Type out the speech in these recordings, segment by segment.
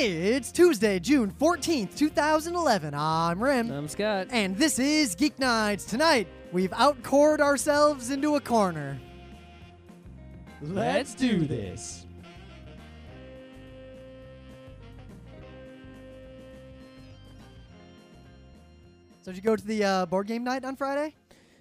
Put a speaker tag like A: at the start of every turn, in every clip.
A: It's Tuesday, June 14th, 2011. I'm Rim.
B: I'm Scott.
A: And this is Geek Nights. Tonight, we've outcored ourselves into a corner.
B: Let's do this.
A: So did you go to the board game night on Friday?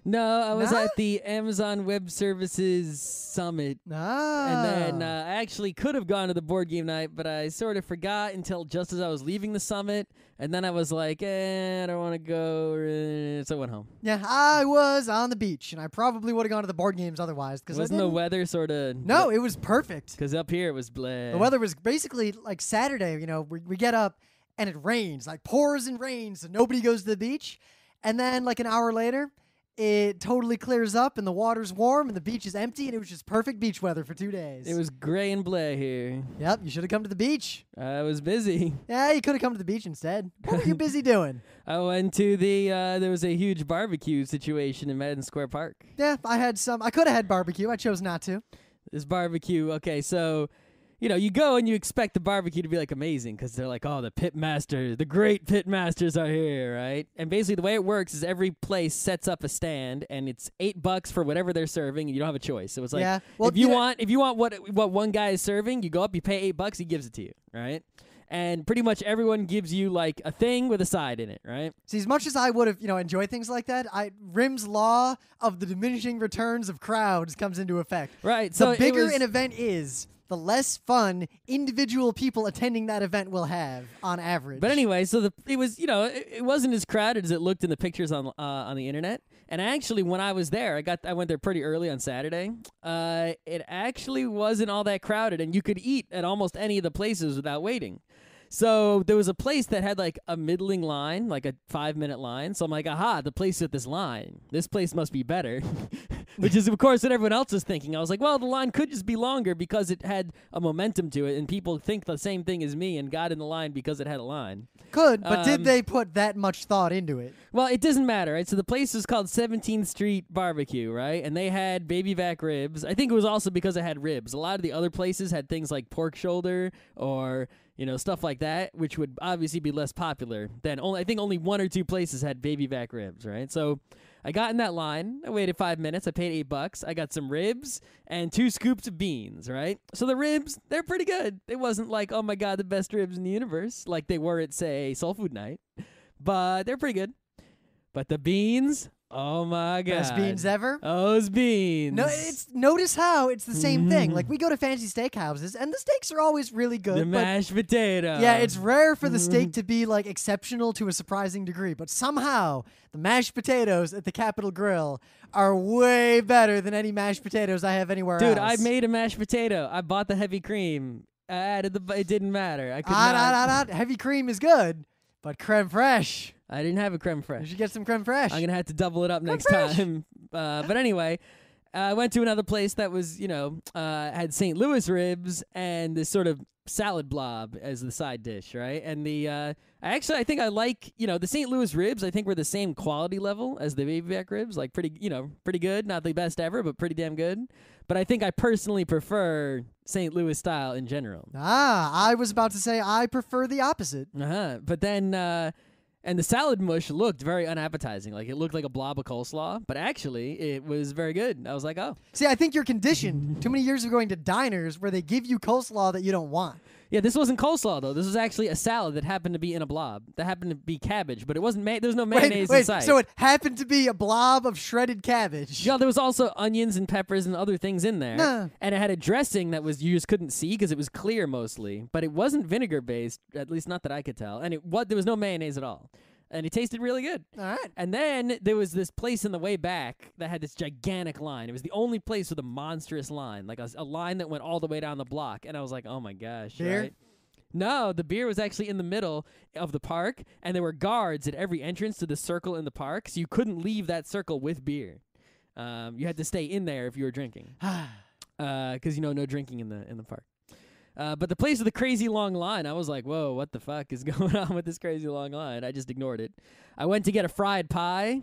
B: No, I was
A: Nah?
B: at the Amazon Web Services Summit.
A: Ah.
B: And then I actually could have gone to the board game night, but I sort of forgot until just as I was leaving the summit. And then I was like, I don't want to go. So I went home.
A: Yeah, I was on the beach, and I probably would have gone to the board games otherwise.
B: Wasn't the weather sort of...
A: No, it was perfect.
B: Because up here it was bleh.
A: The weather was basically like Saturday. You know, we get up, and it rains, like pours and rains, so nobody goes to the beach. And then like an hour later, it totally clears up, and the water's warm, and the beach is empty, and it was just perfect beach weather for 2 days.
B: It was gray and bleh here.
A: Yep, you should have come to the beach.
B: I was busy.
A: Yeah, you could have come to the beach instead. What were you busy doing?
B: I went to the, there was a huge barbecue situation in Madison Square Park.
A: Yeah, I could have had barbecue. I chose not to.
B: This barbecue, okay, so, you know, you go and you expect the barbecue to be, like, amazing because they're like, oh, the pit masters, the great pit masters are here, right? And basically the way it works is every place sets up a stand, and it's $8 for whatever they're serving, and you don't have a choice. So it's like,
A: Yeah, well,
B: if you want what one guy is serving, you go up, you pay $8, he gives it to you, right? And pretty much everyone gives you, like, a thing with a side in it, right?
A: See, as much as I would have, enjoyed things like that, Rim's law of the diminishing returns of crowds comes into effect.
B: Right.
A: The
B: So
A: bigger
B: it was,
A: an event is, the less fun individual people attending that event will have on average.
B: But anyway, so it was, it wasn't as crowded as it looked in the pictures on the internet. And actually, when I was there, I went there pretty early on Saturday. It actually wasn't all that crowded, and you could eat at almost any of the places without waiting. So there was a place that had like a middling line, like a 5-minute line. So I'm like, aha, the place with this line. This place must be better. Which is, of course, what everyone else is thinking. I was like, well, the line could just be longer because it had a momentum to it, and people think the same thing as me and got in the line because it had a line.
A: Could, but did they put that much thought into it?
B: Well, it doesn't matter, right? So the place is called 17th Street Barbecue, right? And they had baby back ribs. I think it was also because it had ribs. A lot of the other places had things like pork shoulder or... stuff like that, which would obviously be less popular than I think only 1 or 2 places had baby back ribs, right? So I got in that line. I waited 5 minutes. I paid $8. I got some ribs and 2 scoops of beans, right? So the ribs, they're pretty good. It wasn't like, oh my God, the best ribs in the universe, like they were at, say, Soul Food Night. But they're pretty good. But the beans... oh my God.
A: Best beans ever?
B: Those beans.
A: No, notice how it's the same thing. Like, we go to fancy steakhouses, and the steaks are always really good.
B: The mashed potato.
A: Yeah, it's rare for the steak to be, like, exceptional to a surprising degree. But somehow, the mashed potatoes at the Capitol Grill are way better than any mashed potatoes I have anywhere else.
B: Dude, I made a mashed potato. I bought the heavy cream. I added it didn't matter. I could not.
A: Heavy cream is good, but creme fraiche.
B: I didn't have a creme
A: You
B: fraiche.
A: should get some creme fraiche.
B: I'm going to have to double it up next time. But anyway, I went to another place that was, had St. Louis ribs and this sort of salad blob as the side dish, right? And I think I like, the St. Louis ribs, I think were the same quality level as the baby back ribs, like pretty good. Not the best ever, but pretty damn good. But I think I personally prefer St. Louis style in general.
A: I was about to say I prefer the opposite.
B: But then... and the salad mush looked very unappetizing. Like, it looked like a blob of coleslaw, but actually, it was very good. I was like, oh.
A: See, I think you're conditioned too many years of going to diners where they give you coleslaw that you don't want.
B: Yeah, this wasn't coleslaw, though. This was actually a salad that happened to be in a blob. That happened to be cabbage, but it wasn't there was no mayonnaise inside.
A: So it happened to be a blob of shredded cabbage.
B: Yeah, there was also onions and peppers and other things in there.
A: Nah.
B: And it had a dressing that you just couldn't see because it was clear mostly, but it wasn't vinegar-based, at least not that I could tell. And there was no mayonnaise at all. And it tasted really good.
A: All right.
B: And then there was this place in the way back that had this gigantic line. It was the only place with a monstrous line, like a line that went all the way down the block. And I was like, oh, my gosh.
A: Beer?
B: Right? No, the beer was actually in the middle of the park, and there were guards at every entrance to the circle in the park, so you couldn't leave that circle with beer. You had to stay in there if you were drinking, because, no drinking in the park. But the place with the crazy long line, I was like, whoa, what the fuck is going on with this crazy long line? I just ignored it. I went to get a fried pie,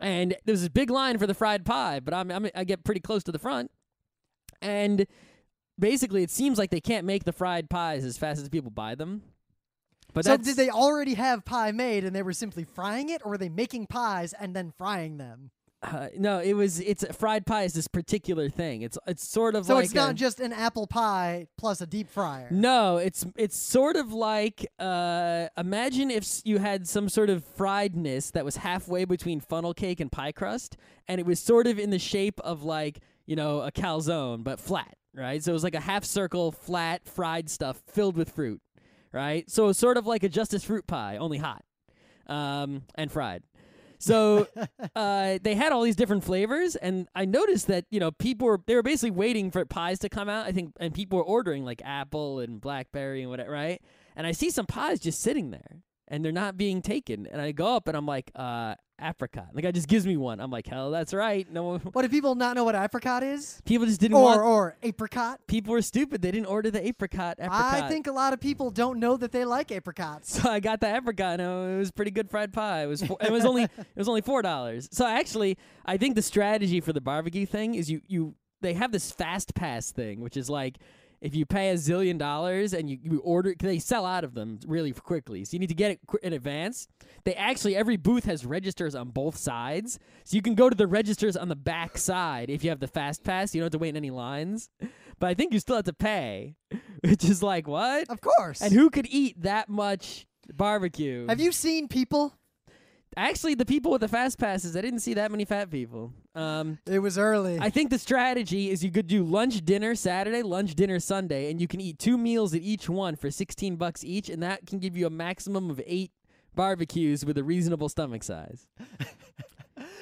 B: and there was this big line for the fried pie, but I get pretty close to the front, and basically it seems like they can't make the fried pies as fast as people buy them. But
A: So
B: that's,
A: did they already have pie made and they were simply frying it, or were they making pies and then frying them?
B: no, it's fried pie is this particular thing. It's sort of
A: So
B: like
A: it's not just an apple pie plus a deep fryer.
B: No, it's sort of like imagine if you had some sort of friedness that was halfway between funnel cake and pie crust, and it was sort of in the shape of like, you know, a calzone but flat, right? So it was like a half circle flat fried stuff filled with fruit, right? So it's sort of like a Justice fruit pie, only hot and fried. So they had all these different flavors, and I noticed that, you know, they were basically waiting for pies to come out, I think, and people were ordering like apple and blackberry and whatever, right? And I see some pies just sitting there, and they're not being taken. And I go up and I'm like, apricot. The guy just gives me one. I'm like, hell, that's right. No one,
A: What, do people not know what apricot is?
B: people just didn't want.
A: Or apricot?
B: People were stupid. They didn't order the apricot.
A: I think a lot of people don't know that they like apricots.
B: So I got the apricot, and it was pretty good fried pie. It was it was only $4. So actually, I think the strategy for the barbecue thing is they have this fast pass thing, which is like if you pay $1 zillion and you order, they sell out of them really quickly. So you need to get it in advance. Every booth has registers on both sides, so you can go to the registers on the back side if you have the fast pass. You don't have to wait in any lines. But I think you still have to pay, which is like, what?
A: Of course.
B: And who could eat that much barbecue?
A: Have you seen people?
B: Actually, the people with the fast passes, I didn't see that many fat people.
A: It was early.
B: I think the strategy is you could do lunch, dinner Saturday, lunch, dinner Sunday, and you can eat 2 meals at each one for $16 each, and that can give you a maximum of 8 barbecues with a reasonable stomach size.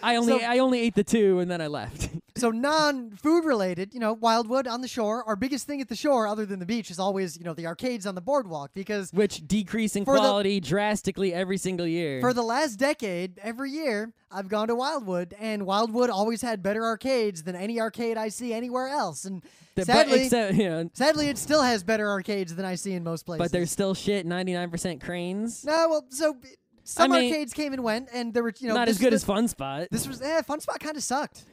B: I only ate the 2 and then I left.
A: So non-food related, you know, Wildwood on the shore. Our biggest thing at the shore, other than the beach, is always, you know, the arcades on the boardwalk, because
B: Which decrease in quality drastically every single year.
A: for the last decade, every year, I've gone to Wildwood, and Wildwood always had better arcades than any arcade I see anywhere else. And sadly, sadly, it still has better arcades than I see in most places.
B: but there's still shit 99% cranes.
A: No, well, so some
B: I mean,
A: arcades came and went, and there were, you know,
B: Not
A: this
B: as good
A: is
B: as Fun Spot.
A: This was Fun Spot kind of sucked.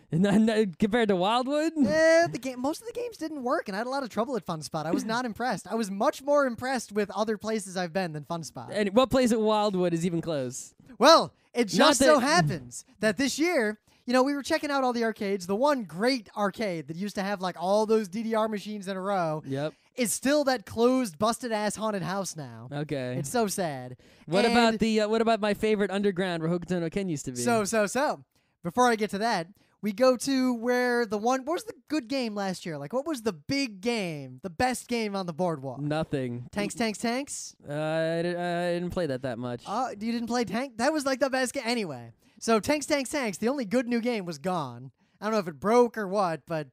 B: Compared to Wildwood?
A: Most of the games didn't work, and I had a lot of trouble at Fun Spot. I was not impressed. I was much more impressed with other places I've been than Fun Spot.
B: And what place at Wildwood is even close?
A: Well, it just
B: Not
A: so
B: that-
A: happens that this year, you know, we were checking out all the arcades. The one great arcade that used to have like all those DDR machines in a row
B: Yep.
A: is still that closed, busted-ass haunted house now.
B: Okay.
A: It's so sad.
B: What
A: And
B: about my favorite underground where Hokuto Ken used to be?
A: So, before I get to that, we go to where what was the good game last year? Like, what was the big game, the best game on the boardwalk?
B: Nothing.
A: Tanks?
B: I didn't play that much.
A: Oh, you didn't play Tank? That was like the best game. Anyway, so Tanks, the only good new game was gone. I don't know if it broke or what, but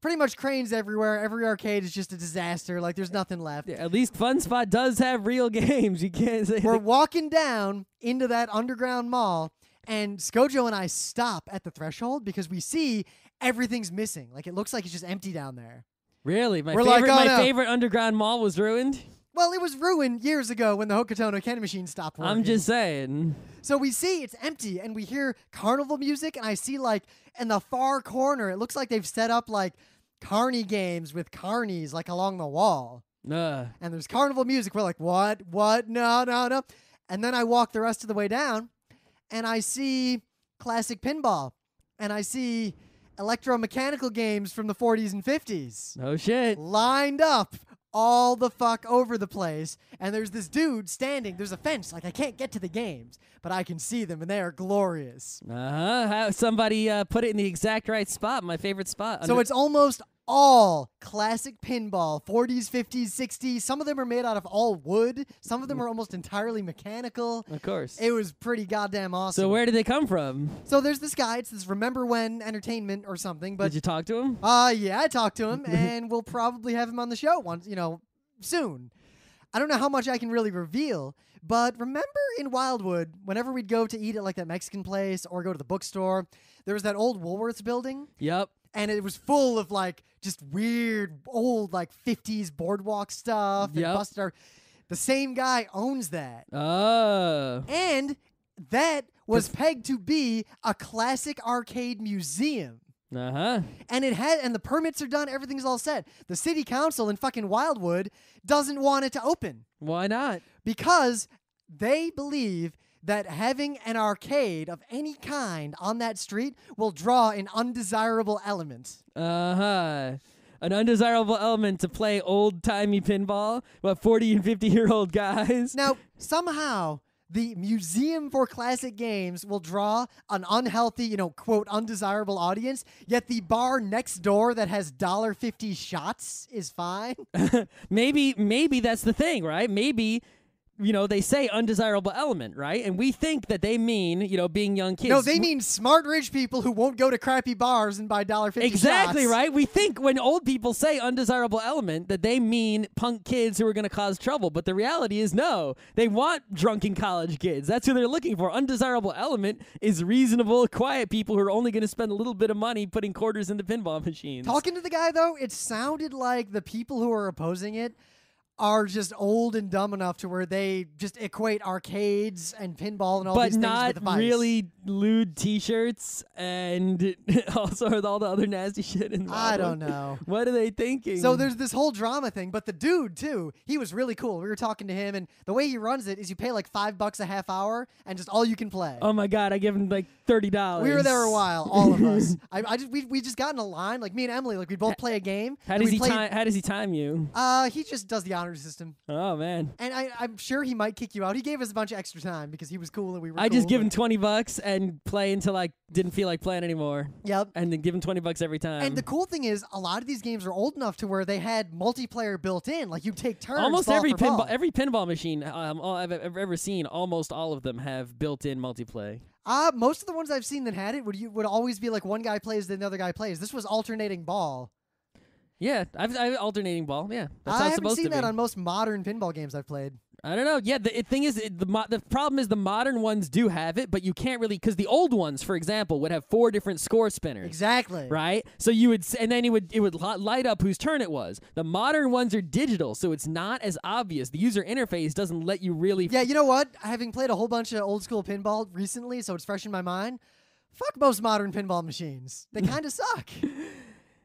A: pretty much cranes everywhere. Every arcade is just a disaster. Like, there's nothing left.
B: Yeah, at least Fun Spot does have real games. You can't say
A: We're walking down into that underground mall, and Skojo and I stop at the threshold because we see everything's missing. Like, it looks like it's just empty down there.
B: Really? My
A: We're like,
B: favorite
A: oh,
B: my
A: no.
B: favorite underground mall was ruined?
A: Well, it was ruined years ago when the Hokuto no Ken machine stopped working.
B: I'm just saying.
A: So we see it's empty, and we hear carnival music, and I see, like, in the far corner, it looks like they've set up, like, carny games with carnies, like, along the wall. And there's carnival music. We're like, what? No. And then I walk the rest of the way down, and I see classic pinball, and I see electromechanical games from the 40s and 50s.
B: Oh, shit.
A: Lined up all the fuck over the place, and there's this dude standing. There's a fence. Like, I can't get to the games, but I can see them, and they are glorious.
B: Somebody put it in the exact right spot, my favorite spot.
A: So it's almost all classic pinball, 40s, 50s, 60s. Some of them are made out of all wood. Some of them are almost entirely mechanical.
B: Of course.
A: It was pretty goddamn awesome.
B: So where did they come from?
A: So there's this guy. It's this Remember When Entertainment or something. But
B: Did you talk to him?
A: yeah, I talked to him, and we'll probably have him on the show once, soon. I don't know how much I can really reveal, but remember in Wildwood, whenever we'd go to eat at like that Mexican place or go to the bookstore, there was that old Woolworths building,
B: Yep.
A: and it was full of like just weird old like 50s boardwalk stuff. And
B: Yep.
A: busted the same guy owns that.
B: Oh.
A: And that was pegged to be a classic arcade museum. And and the permits are done, everything's all set. The city council in fucking Wildwood doesn't want it to open
B: Why not?
A: because they believe that having an arcade of any kind on that street will draw an undesirable element.
B: An undesirable element to play old-timey pinball, 40 and 50-year-old guys.
A: Now, somehow, the Museum for Classic Games will draw an unhealthy, quote, undesirable audience, yet the bar next door that has $1.50 shots is fine.
B: Maybe that's the thing, right? Maybe they say undesirable element, right? And we think that they mean, being young kids.
A: No, they mean smart rich people who won't go to crappy bars and buy $1.50
B: Exactly,
A: shots.
B: right? We think when old people say undesirable element that they mean punk kids who are going to cause trouble. But the reality is no. They want drunken college kids. That's who they're looking for. Undesirable element is reasonable, quiet people who are only going to spend a little bit of money putting quarters into pinball machines.
A: Talking to the guy, though, it sounded like the people who are opposing it are just old and dumb enough to where they just equate arcades and pinball and all these things with
B: But
A: vice.
B: not really lewd T-shirts and also with all the other nasty shit in the
A: I don't know.
B: What are they thinking?
A: So there's this whole drama thing, but the dude, too, he was really cool. We were talking to him, and the way he runs it is you pay like $5 a half hour, and just all you can play.
B: Oh, my God. I give him like $30.
A: We were there a while, all of us. We just got in a line, like me and Emily, like we'd both play a game.
B: How does he time you?
A: He just does the honor system.
B: Oh, man.
A: And I'm sure he might kick you out. He gave us a bunch of extra time because he was cool and we were
B: I
A: cool,
B: just give him
A: but-
B: $20 and play until I didn't feel like playing anymore.
A: Yep.
B: And then give him $20 every time.
A: And the cool thing is, a lot of these games are old enough to where they had multiplayer built in. Like you take turns.
B: Almost
A: ball
B: every
A: for ball.
B: pinball machine I've ever seen, almost all of them have built-in multiplayer.
A: Most of the ones I've seen that had it would always be like one guy plays, then the other guy plays. This was alternating ball.
B: Yeah, I've alternating ball. Yeah, that's how
A: I
B: it's
A: haven't
B: supposed
A: seen
B: to be.
A: that on most modern pinball games I've played.
B: I don't know. Yeah, the thing is, the problem is the modern ones do have it, but you can't really, because the old ones, for example, would have 4 different score spinners.
A: Exactly.
B: Right? So you would, and then it would light up whose turn it was. The modern ones are digital, so it's not as obvious. The user interface doesn't let you really.
A: Yeah, you know what? Having played a whole bunch of old school pinball recently, so it's fresh in my mind. Fuck most modern pinball machines. They kind of suck.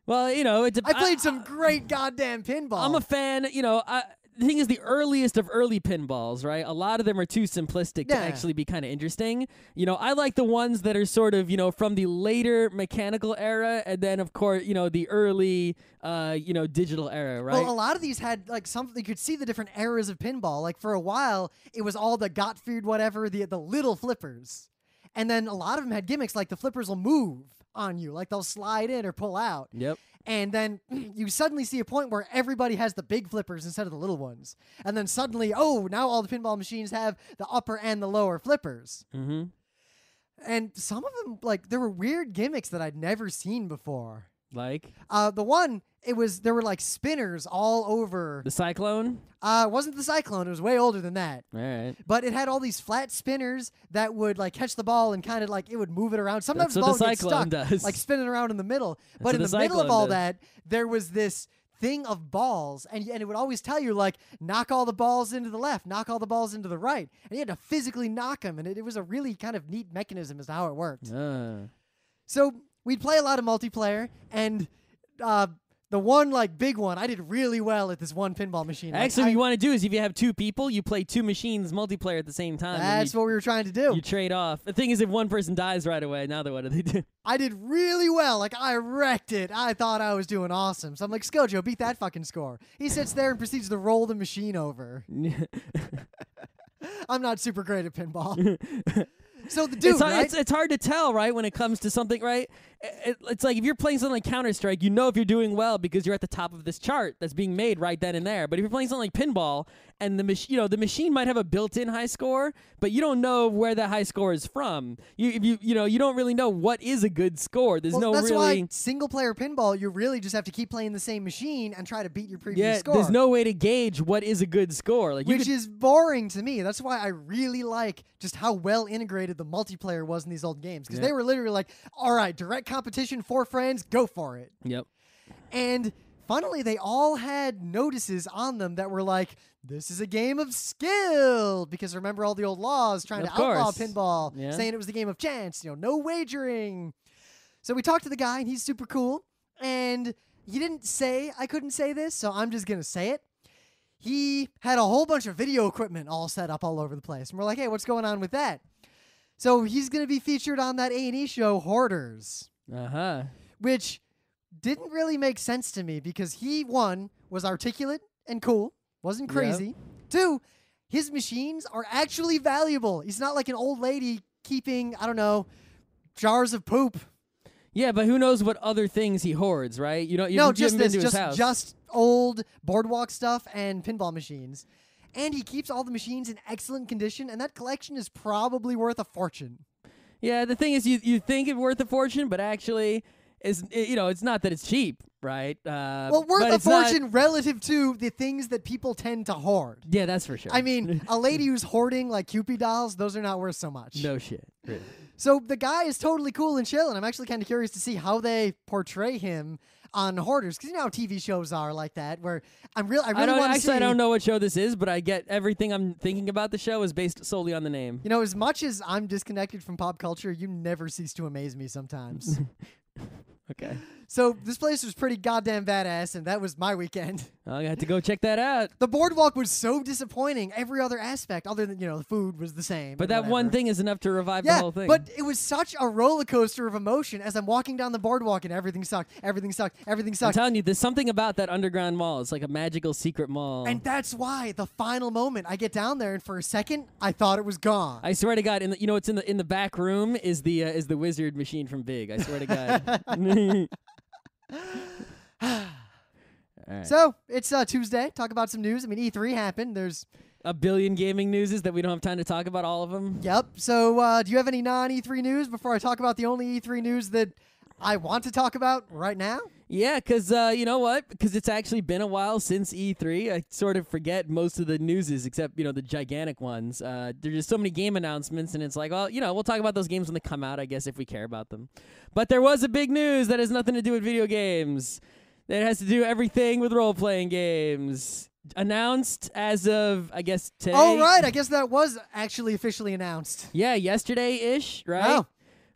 B: Well,
A: I played some great goddamn pinball.
B: I'm a fan. The thing is, the earliest of early pinballs, right? A lot of them are too simplistic to
A: Yeah.
B: actually be kind of interesting. I like the ones that are sort of, from the later mechanical era, and then, of course, the early, digital era, right?
A: Well, a lot of these had like something you could see the different eras of pinball. Like for a while, it was all the Gottfried whatever, the little flippers, and then a lot of them had gimmicks like the flippers will move on you, like they'll slide in or pull out.
B: Yep.
A: And then you suddenly see a point where everybody has the big flippers instead of the little ones. And then suddenly, now all the pinball machines have the upper and the lower flippers.
B: Mm-hmm.
A: And some of them, like, there were weird gimmicks that I'd never seen before.
B: Like?
A: The one, there were like spinners all over.
B: The Cyclone?
A: It wasn't the Cyclone. It was way older than that.
B: All right.
A: But it had all these flat spinners that would like catch the ball and kind of like it would move it around. Sometimes
B: That's
A: the
B: what
A: ball
B: the
A: gets
B: Cyclone
A: stuck,
B: does.
A: like spinning around in the middle. But in
B: what
A: the
B: the
A: middle of
B: Cyclone
A: all
B: does.
A: that, there was this thing of balls, and it would always tell you like knock all the balls into the left, knock all the balls into the right, and you had to physically knock them. And it was a really kind of neat mechanism as to how it worked. So we'd play a lot of multiplayer, and the one like big one, I did really well at this one pinball machine.
B: Actually, what you want to do is if you have 2 people, you play 2 machines multiplayer at the same time. and
A: That's what we were trying to do.
B: you trade off. The thing is, if one person dies right away, now what do they do?
A: I did really well. Like, I wrecked it. I thought I was doing awesome. So I'm like, Skojo, beat that fucking score. He sits there and proceeds to roll the machine over. I'm not super great at pinball. So the dude, right?
B: It's hard to tell, right, when it comes to something, right? It's like if you're playing something like Counter-Strike, you know if you're doing well because you're at the top of this chart that's being made right then and there. But if you're playing something like pinball and the machine might have a built-in high score, but you don't know where that high score is from. You don't really know what is a good score. There's
A: That's
B: really
A: why single-player pinball, you really just have to keep playing the same machine and try to beat your previous score.
B: There's no way to gauge what is a good score. Like
A: Which is boring to me. That's why I really like just how well integrated the multiplayer was in these old games. Because they were literally like, all right, direct competition, 4 friends, go for it.
B: Yep.
A: And funnily, they all had notices on them that were like, this is a game of skill. Because remember all the old laws trying
B: Of
A: to outlaw
B: course.
A: pinball,
B: Yeah.
A: saying it was the game of chance, no wagering. So we talked to the guy, and he's super cool. And he didn't say I couldn't say this, so I'm just going to say it. He had a whole bunch of video equipment all set up all over the place. And we're like, hey, what's going on with that? So he's going to be featured on that A&E show, Hoarders.
B: Uh-huh.
A: Which didn't really make sense to me because he, one, was articulate and cool, wasn't crazy. Two, his machines are actually valuable. He's not like an old lady keeping, I don't know, jars of poop.
B: Yeah, but who knows what other things he hoards, right? You
A: No, just
B: haven't been
A: this,
B: to his house.
A: just old boardwalk stuff and pinball machines. And he keeps all the machines in excellent condition, and that collection is probably worth a fortune.
B: Yeah, the thing is, you think it's worth a fortune, but actually, it's not that it's cheap, right?
A: Well, worth
B: but
A: a
B: it's not-
A: fortune relative to the things that people tend to hoard.
B: Yeah, that's for sure.
A: I mean, a lady who's hoarding like Cupid dolls, those are not worth so much.
B: no shit. Really.
A: So the guy is totally cool and chill, and I'm actually kind of curious to see how they portray him on Hoarders, because you know how TV shows are like that, where I really want to see.
B: I don't know what show this is, but I get everything I'm thinking about the show is based solely on the name.
A: You know, as much as I'm disconnected from pop culture, you never cease to amaze me sometimes.
B: Okay.
A: So this place was pretty goddamn badass, and that was my weekend.
B: I had to go check that out.
A: The boardwalk was so disappointing. Every other aspect, other than, the food was the same.
B: But
A: and
B: that
A: whatever.
B: one thing is enough to revive the
A: Yeah,
B: whole thing.
A: but it was such a roller coaster of emotion as I'm walking down the boardwalk, and everything sucked, everything sucked, everything
B: I'm
A: sucked.
B: telling you, there's something about that underground mall. It's like a magical secret mall.
A: And that's why the final moment, I get down there, and for a second, I thought it was gone.
B: I swear to God, it's in the back room is the wizard machine from Big. I swear to God. All right.
A: So it's Tuesday. Talk about some news. I mean, E3 happened. There's
B: a billion gaming newses that we don't have time to talk about all of them.
A: Yep. So do you have any non-E3 news before I talk about the only E3 news that I want to talk about right now?
B: Yeah, because you know what? Because it's actually been a while since E3. I sort of forget most of the newses except, the gigantic ones. There's just so many game announcements, and it's like, well, we'll talk about those games when they come out, I guess, if we care about them. But there was a big news that has nothing to do with video games. That has to do everything with role-playing games. Announced as of, I guess, today.
A: Oh, right. I guess that was actually officially announced.
B: Yeah, yesterday-ish, right?
A: Oh.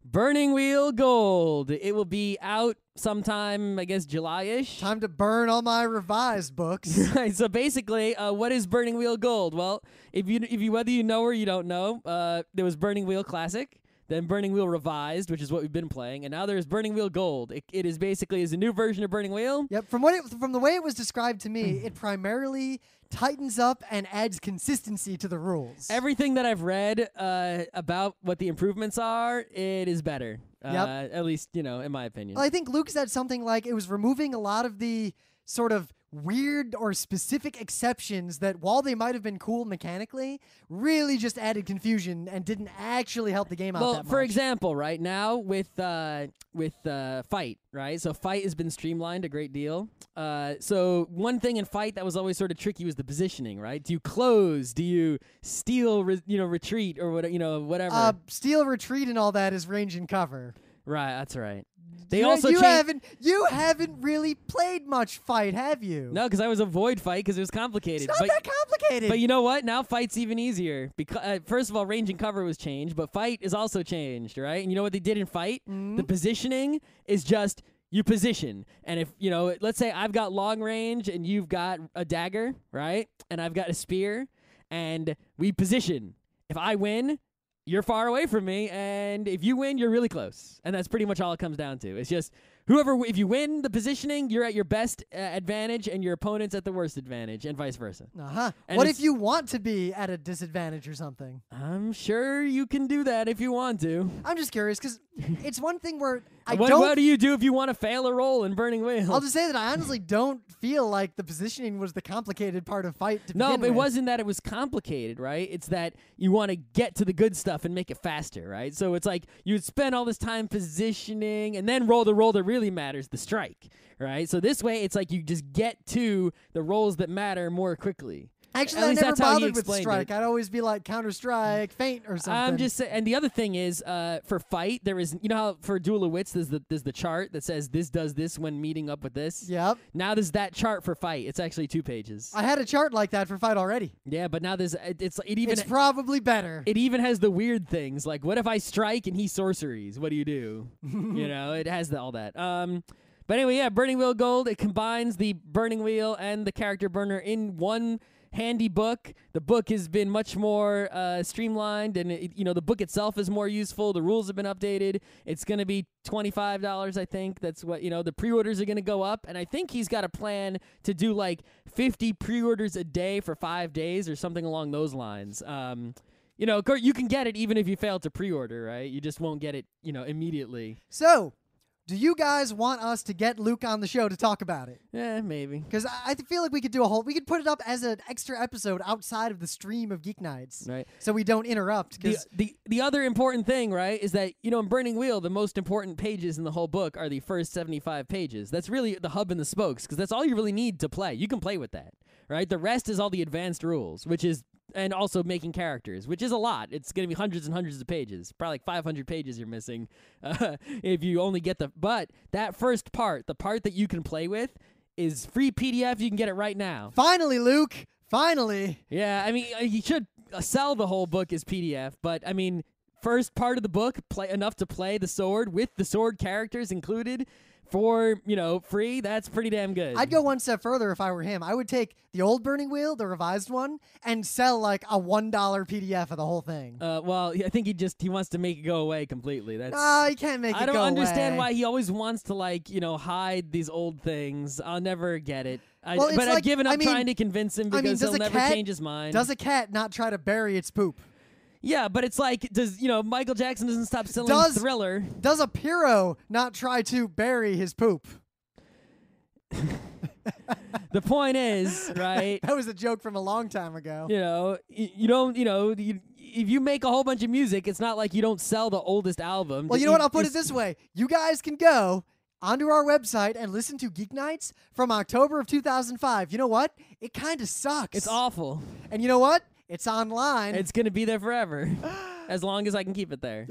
B: Burning Wheel Gold. It will be out sometime, I guess, July-ish.
A: Time to burn all my revised books.
B: Right. So basically, what is Burning Wheel Gold? Well, if you whether you know or you don't know, there was Burning Wheel Classic, then Burning Wheel Revised, which is what we've been playing, and now there's Burning Wheel Gold. It is basically a new version of Burning Wheel.
A: Yep. From the way it was described to me, it primarily tightens up and adds consistency to the rules.
B: Everything that I've read about what the improvements are, it is better.
A: Yep.
B: At least, in my opinion.
A: Well, I think Luke said something like it was removing a lot of the sort of weird or specific exceptions that, while they might have been cool mechanically, really just added confusion and didn't actually help the game out that much.
B: Well, for example, right now with Fight, right? So Fight has been streamlined a great deal. So one thing in Fight that was always sort of tricky was the positioning, right? Do you close? Do you steal, retreat or whatever?
A: Steal, retreat, and all that is range and cover.
B: Right, that's right.
A: You haven't really played much Fight, have you?
B: No, because I was avoid Fight because it was complicated.
A: It's not that complicated.
B: But you know what? Now Fight's even easier. Because first of all, range and cover was changed, but Fight is also changed, right? And you know what they did in Fight? The positioning is just you position. And if, let's say I've got long range and you've got a dagger, right? And I've got a spear, and we position. If I win, you're far away from me, and if you win, you're really close. And that's pretty much all it comes down to. It's just if you win the positioning, you're at your best advantage, and your opponent's at the worst advantage, and vice versa.
A: Uh-huh.
B: And
A: What if you want to be at a disadvantage or something?
B: I'm sure you can do that if you want to.
A: I'm just curious, because it's one thing where
B: What do you do if you want to fail a roll in Burning Wheel?
A: I'll just say that I honestly don't feel like the positioning was the complicated part of Fight to
B: No,
A: begin
B: but it
A: with.
B: wasn't that it was complicated, right? It's that you want to get to the good stuff and make it faster, right? So it's like you would spend all this time positioning and then roll the roll that really matters, the strike, right? So this way, it's like you just get to the rolls that matter more quickly.
A: Actually,
B: At
A: I
B: least
A: never
B: that's how he
A: bothered with
B: explained
A: strike.
B: it.
A: I'd always be like Counter-Strike, Feint, or something.
B: I'm just saying, and the other thing is, for fight, there is, you know how for Duel of Wits, there's the chart that says this does this when meeting up with this.
A: Yep.
B: Now there's that chart for fight. It's actually 2 pages.
A: I had a chart like that for fight already.
B: Yeah, but now there's
A: It's probably better.
B: it even has the weird things like what if I strike and he sorceries? What do you do? You know, it has all that. But anyway, yeah, Burning Wheel Gold. It combines the Burning Wheel and the Character Burner in one handy book. The book has been much more streamlined, and the book itself is more useful. The rules have been updated. It's going to be $25, I think. That's what the pre-orders are going to go up, and I think he's got a plan to do like 50 pre-orders a day for 5 days or something along those lines. You can get it even if you fail to pre-order, right? You just won't get it, immediately.
A: So, do you guys want us to get Luke on the show to talk about it?
B: Yeah, maybe.
A: Because I feel like we could we could put it up as an extra episode outside of the stream of Geek Nights.
B: Right.
A: So we don't interrupt.
B: The other important thing, right, is that, in Burning Wheel, the most important pages in the whole book are the first 75 pages. That's really the hub and the spokes, because that's all you really need to play. You can play with that, right? The rest is all the advanced rules, and also making characters, which is a lot. It's going to be hundreds and hundreds of pages. Probably like 500 pages you're missing if you only get But that first part, the part that you can play with, is free PDF. You can get it right now.
A: Finally, Luke. Finally.
B: Yeah, I mean, you should sell the whole book as PDF, but, I mean, first part of the book, play enough to play the sword with the sword characters included for, free. That's pretty damn good.
A: I'd go one step further if I were him. I would take the old Burning Wheel, the revised one, and sell like a $1 PDF of the whole thing.
B: Well, I think he wants to make it go away completely. That's
A: he can't make it go away.
B: I don't understand why he always wants to hide these old things. I'll never get it. But I've given up trying to convince him because he'll never change his mind.
A: Does a cat not try to bury its poop?
B: Yeah, but it's like, Michael Jackson doesn't stop selling Thriller.
A: Does a Pyro not try to bury his poop?
B: The point is, right?
A: That was a joke from a long time ago.
B: You don't, if you make a whole bunch of music, it's not like you don't sell the oldest album.
A: Well, you know what? I'll put it this way. You guys can go onto our website and listen to Geek Nights from October of 2005. You know what? It kind of sucks.
B: It's awful.
A: And you know what? It's online.
B: It's going to be there forever. As long as I can keep it there.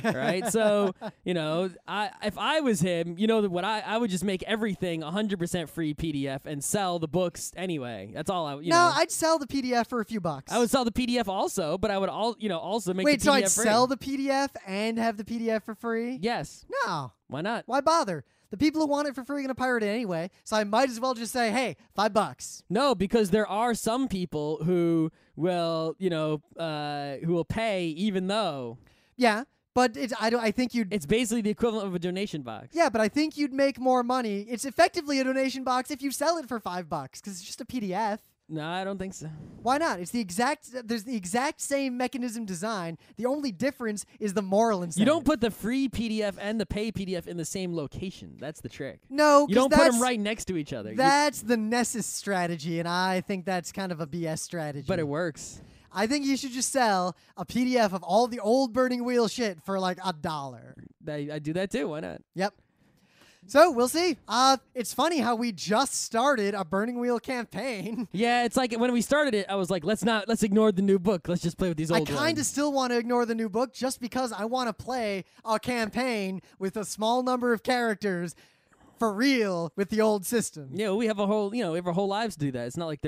B: Right? So, if I was him, what I would just make everything 100% free PDF and sell the books anyway. That's all I,
A: No, I'd sell the PDF for a few bucks.
B: I would sell the PDF also, but I would also make
A: Wait,
B: the PDF
A: so I'd
B: free.
A: sell the PDF and have the PDF for free?
B: Yes.
A: No.
B: Why not?
A: Why bother? The people who want it for free are going to pirate it anyway, so I might as well just say, hey, $5.
B: No, because there are some people who will, who will pay even though.
A: Yeah, but I think you'd...
B: It's basically the equivalent of a donation box.
A: Yeah, but I think you'd make more money. It's effectively a donation box if you sell it for $5, because it's just a PDF.
B: No, I don't think so.
A: Why not? There's the exact same mechanism design. The only difference is the moral incentive.
B: You don't put the free PDF and the pay PDF in the same location. That's the trick.
A: No,
B: you don't put them right next to each other.
A: That's the Nessus strategy, and I think that's kind of a BS strategy.
B: But it works.
A: I think you should just sell a PDF of all the old Burning Wheel shit for like $1.
B: I do that too. Why not?
A: Yep. So we'll see. It's funny how we just started a Burning Wheel campaign.
B: Yeah, it's like when we started it, I was like, let's ignore the new book. Let's just play with these old ones.
A: I kind of still want to ignore the new book just because I want to play a campaign with a small number of characters for real with the old system.
B: Yeah, we have a whole, lives to do that. It's not like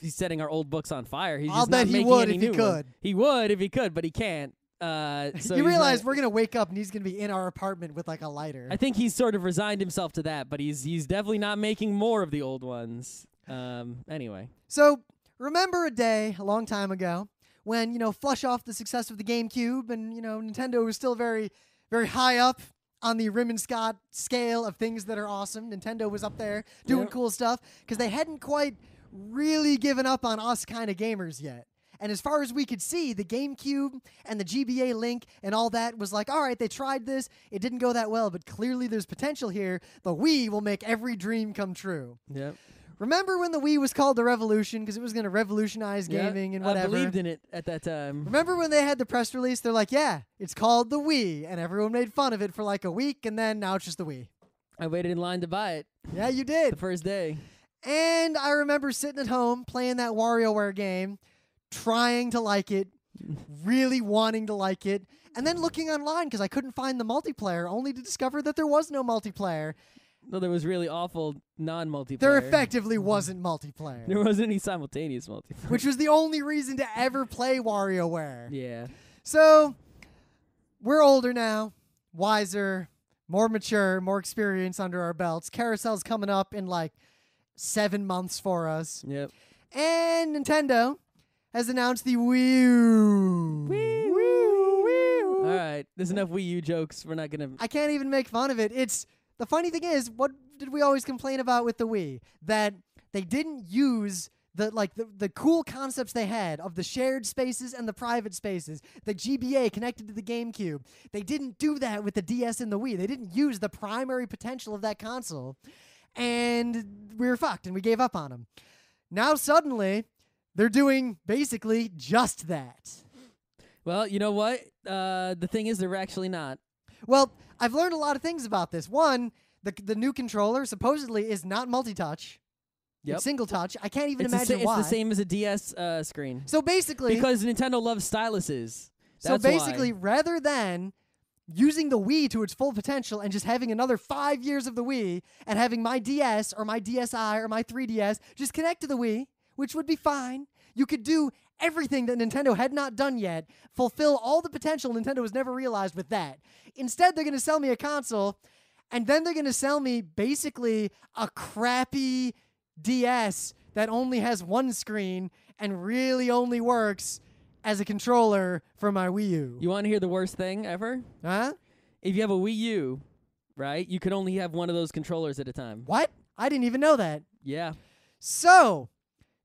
B: he's setting our old books on fire. He's
A: I'll
B: just
A: bet
B: not
A: he
B: making
A: would
B: any
A: if he
B: new
A: could.
B: ones. He would if he could, but he can't. So
A: you realize we're gonna wake up and he's gonna be in our apartment with like a lighter.
B: I think he's sort of resigned himself to that, but he's definitely not making more of the old ones. Anyway.
A: So remember a day a long time ago when flush off the success of the GameCube and Nintendo was still very, very high up on the Rim Scott scale of things that are awesome. Nintendo was up there doing cool stuff because they hadn't quite really given up on us kind of gamers yet. And as far as we could see, the GameCube and the GBA Link and all that was like, all right, they tried this. It didn't go that well, but clearly there's potential here. The Wii will make every dream come true.
B: Yep.
A: Remember when the Wii was called the Revolution because it was going to revolutionize gaming and whatever?
B: I believed in it at that time.
A: Remember when they had the press release? They're like, yeah, it's called the Wii. And everyone made fun of it for like a week, and then now it's just the Wii.
B: I waited in line to buy it.
A: Yeah, you did.
B: The first day.
A: And I remember sitting at home playing that WarioWare game, trying to like it, really wanting to like it, and then looking online because I couldn't find the multiplayer, only to discover that there was no multiplayer.
B: No, there was really awful non-multiplayer.
A: There effectively wasn't multiplayer,
B: There wasn't any simultaneous multiplayer.
A: which was the only reason to ever play WarioWare.
B: Yeah.
A: So, we're older now, wiser, more mature, more experience under our belts. Carousel's coming up in like 7 months for us.
B: Yep.
A: And Nintendo has announced the Wii U.
B: Wii
A: Wii U, Wii U.
B: All right. There's enough Wii U jokes. We're not gonna.
A: I can't even make fun of it. It's the funny thing is, what did we always complain about with the Wii? That they didn't use the cool concepts they had of the shared spaces and the private spaces, the GBA connected to the GameCube. They didn't do that with the DS and the Wii. They didn't use the primary potential of that console. And we were fucked and we gave up on them. Now suddenly, they're doing basically just that.
B: Well, you know what? The thing is, they're actually not.
A: Well, I've learned a lot of things about this. One, the new controller supposedly is not multi-touch.
B: Yep.
A: It's single touch. I can't even
B: It's the
A: imagine why.
B: It's the same as a DS screen.
A: So basically,
B: Because Nintendo loves styluses.
A: so
B: That's
A: basically,
B: why.
A: rather than using the Wii to its full potential and just having another 5 years of the Wii and having my DS or my DSi or my 3DS just connect to the Wii, which would be fine, you could do everything that Nintendo had not done yet, fulfill all the potential Nintendo has never realized with that. Instead, they're going to sell me a console, and then they're going to sell me basically a crappy DS that only has one screen and really only works as a controller for my Wii U.
B: You want to hear the worst thing ever?
A: Huh?
B: If you have a Wii U, right, you could only have one of those controllers at a time.
A: What? I didn't even know that.
B: Yeah.
A: So,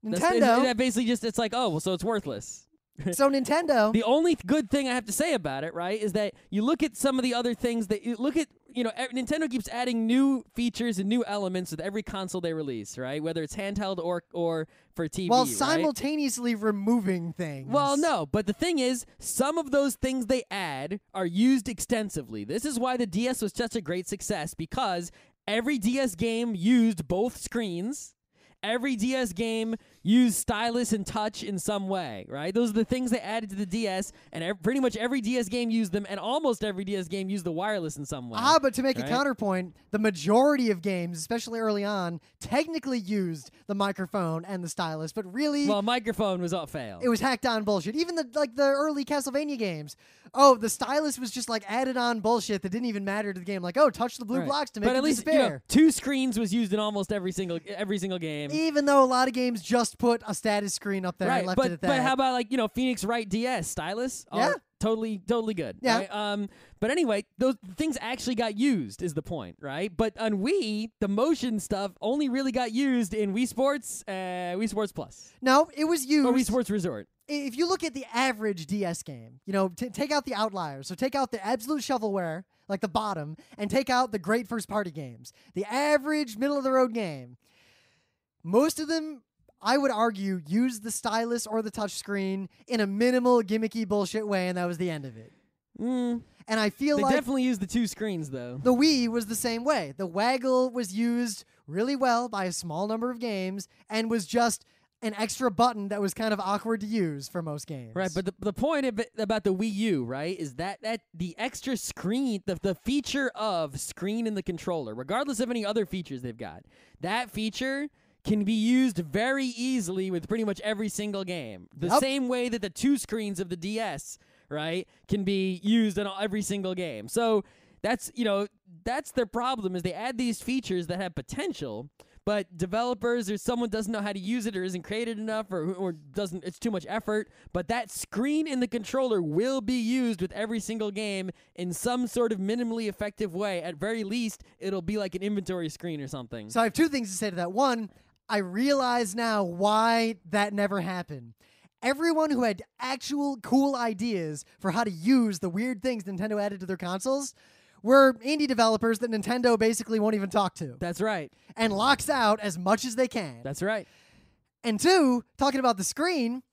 B: Isn't
A: Nintendo.
B: that basically just, it's like, oh, well, so it's worthless.
A: So Nintendo.
B: The only good thing I have to say about it, right, is that you look at some of the other things that you look at, Nintendo keeps adding new features and new elements with every console they release, right? Whether it's handheld or for TV,
A: while
B: right?
A: simultaneously removing things.
B: Well, no, but the thing is, some of those things they add are used extensively. This is why the DS was such a great success, because every DS game used both screens. Every DS game used stylus and touch in some way, right? Those are the things they added to the DS, and pretty much every DS game used them, and almost every DS game used the wireless in some way.
A: But to make
B: right?
A: a counterpoint, the majority of games, especially early on, technically used the microphone and the stylus, but really,
B: Well, microphone was all fail.
A: it was hacked on bullshit. Even the early Castlevania games. Oh, the stylus was just like added on bullshit that didn't even matter to the game. Like, oh, touch the blue
B: Right.
A: blocks to make
B: but
A: it
B: at least
A: disappear.
B: two screens was used in almost every single game.
A: Even though a lot of games just put a status screen up there and
B: Right,
A: left
B: but
A: it at that.
B: but how about Phoenix Wright DS stylus? Oh,
A: Yeah.
B: totally good.
A: Yeah.
B: Right? But anyway, those things actually got used is the point, right? But on Wii, the motion stuff only really got used in Wii Sports, Wii Sports Plus,
A: No, it was used.
B: or Wii Sports Resort.
A: If you look at the average DS game, take out the outliers. So take out the absolute shovelware, like the bottom, and take out the great first-party games. The average middle-of-the-road game, most of them, I would argue, use the stylus or the touch screen in a minimal, gimmicky bullshit way, and that was the end of it. And I feel
B: They
A: like
B: definitely used the two screens, though.
A: the Wii was the same way. The waggle was used really well by a small number of games and was just an extra button that was kind of awkward to use for most games.
B: Right, but the point about the Wii U, right, is that the extra screen, the feature of screen in the controller, regardless of any other features they've got, that feature can be used very easily with pretty much every single game. The
A: Yep.
B: same way that the two screens of the DS, right, can be used in every single game. So that's their problem, is they add these features that have potential, but developers or someone doesn't know how to use it or isn't creative enough or doesn't, it's too much effort. But that screen in the controller will be used with every single game in some sort of minimally effective way. At very least, it'll be like an inventory screen or something.
A: So I have two things to say to that. One, I realize now why that never happened. Everyone who had actual cool ideas for how to use the weird things Nintendo added to their consoles were indie developers that Nintendo basically won't even talk to
B: That's right.
A: and locks out as much as they can.
B: That's right.
A: And two, talking about the screen,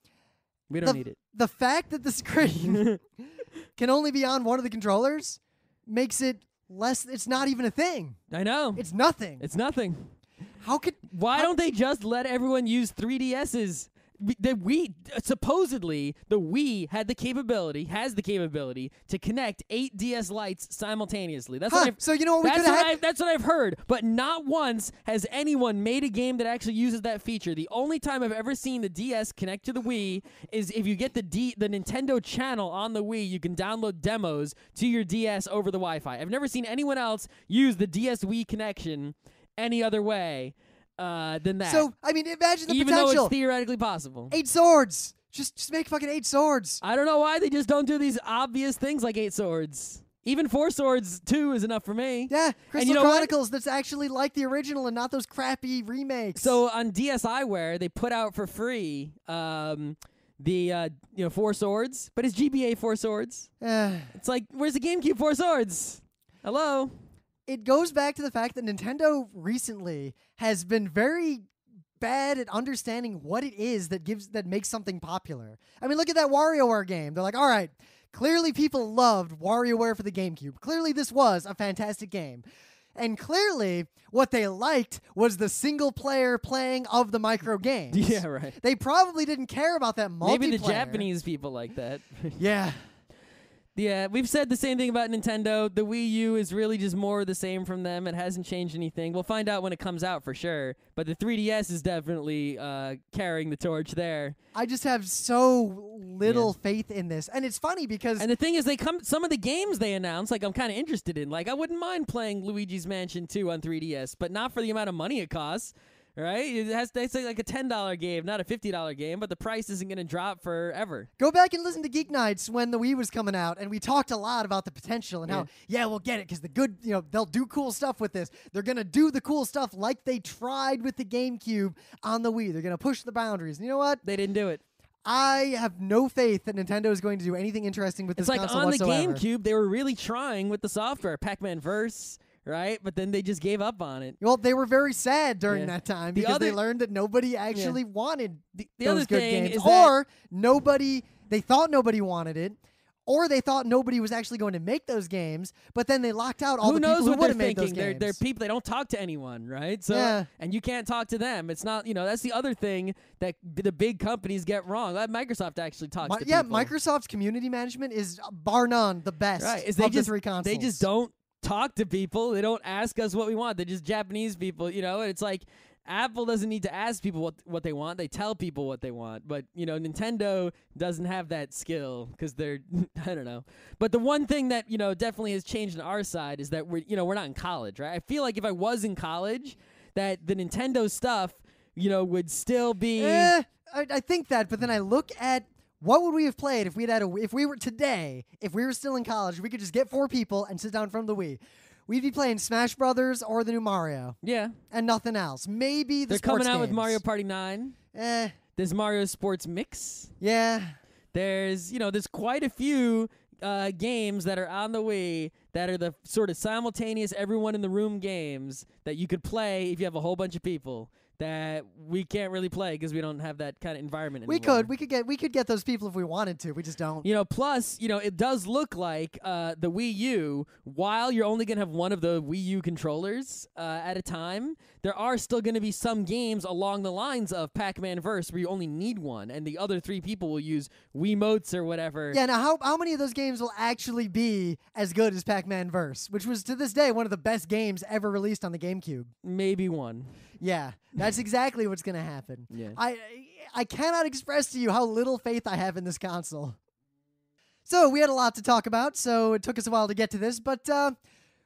B: We don't need it.
A: the fact that the screen can only be on one of the controllers makes it less, it's not even a thing.
B: I know.
A: It's nothing.
B: It's nothing.
A: How could
B: Why don't they just let everyone use 3DSs? The Wii, supposedly, the Wii has the capability to connect 8 DS Lites simultaneously. That's what I've,
A: so you know what we could have?
B: that's what I've heard. But not once has anyone made a game that actually uses that feature. The only time I've ever seen the DS connect to the Wii is if you get the Nintendo channel on the Wii, you can download demos to your DS over the Wi-Fi. I've never seen anyone else use the DS Wii connection any other way than that.
A: So, I mean, imagine the
B: Even
A: potential.
B: though it's theoretically possible.
A: 8 swords. Just make fucking 8 swords.
B: I don't know why they just don't do these obvious things like 8 swords. Even 4 swords, 2 is enough for me.
A: Yeah, Crystal
B: you know
A: Chronicles, that's actually like the original and not those crappy remakes.
B: So on DSiWare, they put out for free the 4 swords, but it's GBA 4 swords. It's like, where's the GameCube 4 swords? Hello?
A: It goes back to the fact that Nintendo recently has been very bad at understanding what it is that makes something popular. I mean, look at that WarioWare game. They're like, all right, clearly people loved WarioWare for the GameCube. Clearly this was a fantastic game. And clearly what they liked was the single-player playing of the micro games.
B: Yeah, right.
A: They probably didn't care about that multiplayer.
B: Maybe the Japanese people like that.
A: Yeah.
B: Yeah, we've said the same thing about Nintendo. The Wii U is really just more of the same from them. It hasn't changed anything. We'll find out when it comes out for sure. But the 3DS is definitely carrying the torch there.
A: I just have so little faith in this. And it's funny because...
B: And the thing is, some of the games they announce, like I'm kind of interested in. Like I wouldn't mind playing Luigi's Mansion 2 on 3DS, but not for the amount of money it costs. Right? It's like a $10 game, not a $50 game, but the price isn't going to drop forever.
A: Go back and listen to Geek Nights when the Wii was coming out, and we talked a lot about the potential and how, we'll get it because they'll do cool stuff with this. They're going to do the cool stuff like they tried with the GameCube on the Wii. They're going to push the boundaries. And you know what?
B: They didn't do it.
A: I have no faith that Nintendo is going to do anything interesting with this console whatsoever.
B: It's like on the GameCube, they were really trying with the software, Pac-Man Verse. Right? But then they just gave up on it.
A: Well, they were very sad during that time because they learned that nobody actually wanted
B: the
A: those
B: other
A: good
B: thing
A: games.
B: is
A: Or they thought nobody wanted it, or they thought nobody was actually going to make those games, but then they locked out all the people who would have made those games.
B: They're people, they don't talk to anyone, right? So, and you can't talk to them. It's not, that's the other thing that the big companies get wrong. Microsoft actually talks to people.
A: Yeah, Microsoft's community management is, bar none, the best of the 3 consoles.
B: They just don't talk to people. They don't ask us what we want. They're just Japanese people, and it's like Apple doesn't need to ask people what they want. They tell people what they want. But, Nintendo doesn't have that skill because they're, I don't know. But the one thing that, definitely has changed on our side is that we're not in college, right? I feel like if I was in college, that the Nintendo stuff, would still be...
A: I think that, but then I look at what would we have played if we were still in college, we could just get 4 people and sit down in front of the Wii. We'd be playing Smash Brothers or the new Mario.
B: Yeah.
A: And nothing else. Maybe
B: They're
A: sports
B: coming out
A: games.
B: with Mario Party 9. There's Mario Sports Mix.
A: Yeah.
B: There's quite a few games that are on the Wii that are the sort of simultaneous everyone in the room games that you could play if you have a whole bunch of people. That we can't really play because we don't have that kind of environment anymore.
A: We could get those people if we wanted to. We just don't.
B: Plus, it does look like the Wii U, while you're only going to have one of the Wii U controllers at a time, there are still going to be some games along the lines of Pac-Man Verse where you only need one, and the other 3 people will use Wiimotes or whatever.
A: Yeah, now how many of those games will actually be as good as Pac-Man Verse, which was to this day one of the best games ever released on the GameCube?
B: Maybe one.
A: Yeah, that's exactly what's going to happen.
B: Yeah.
A: I cannot express to you how little faith I have in this console. So we had a lot to talk about, so it took us a while to get to this, but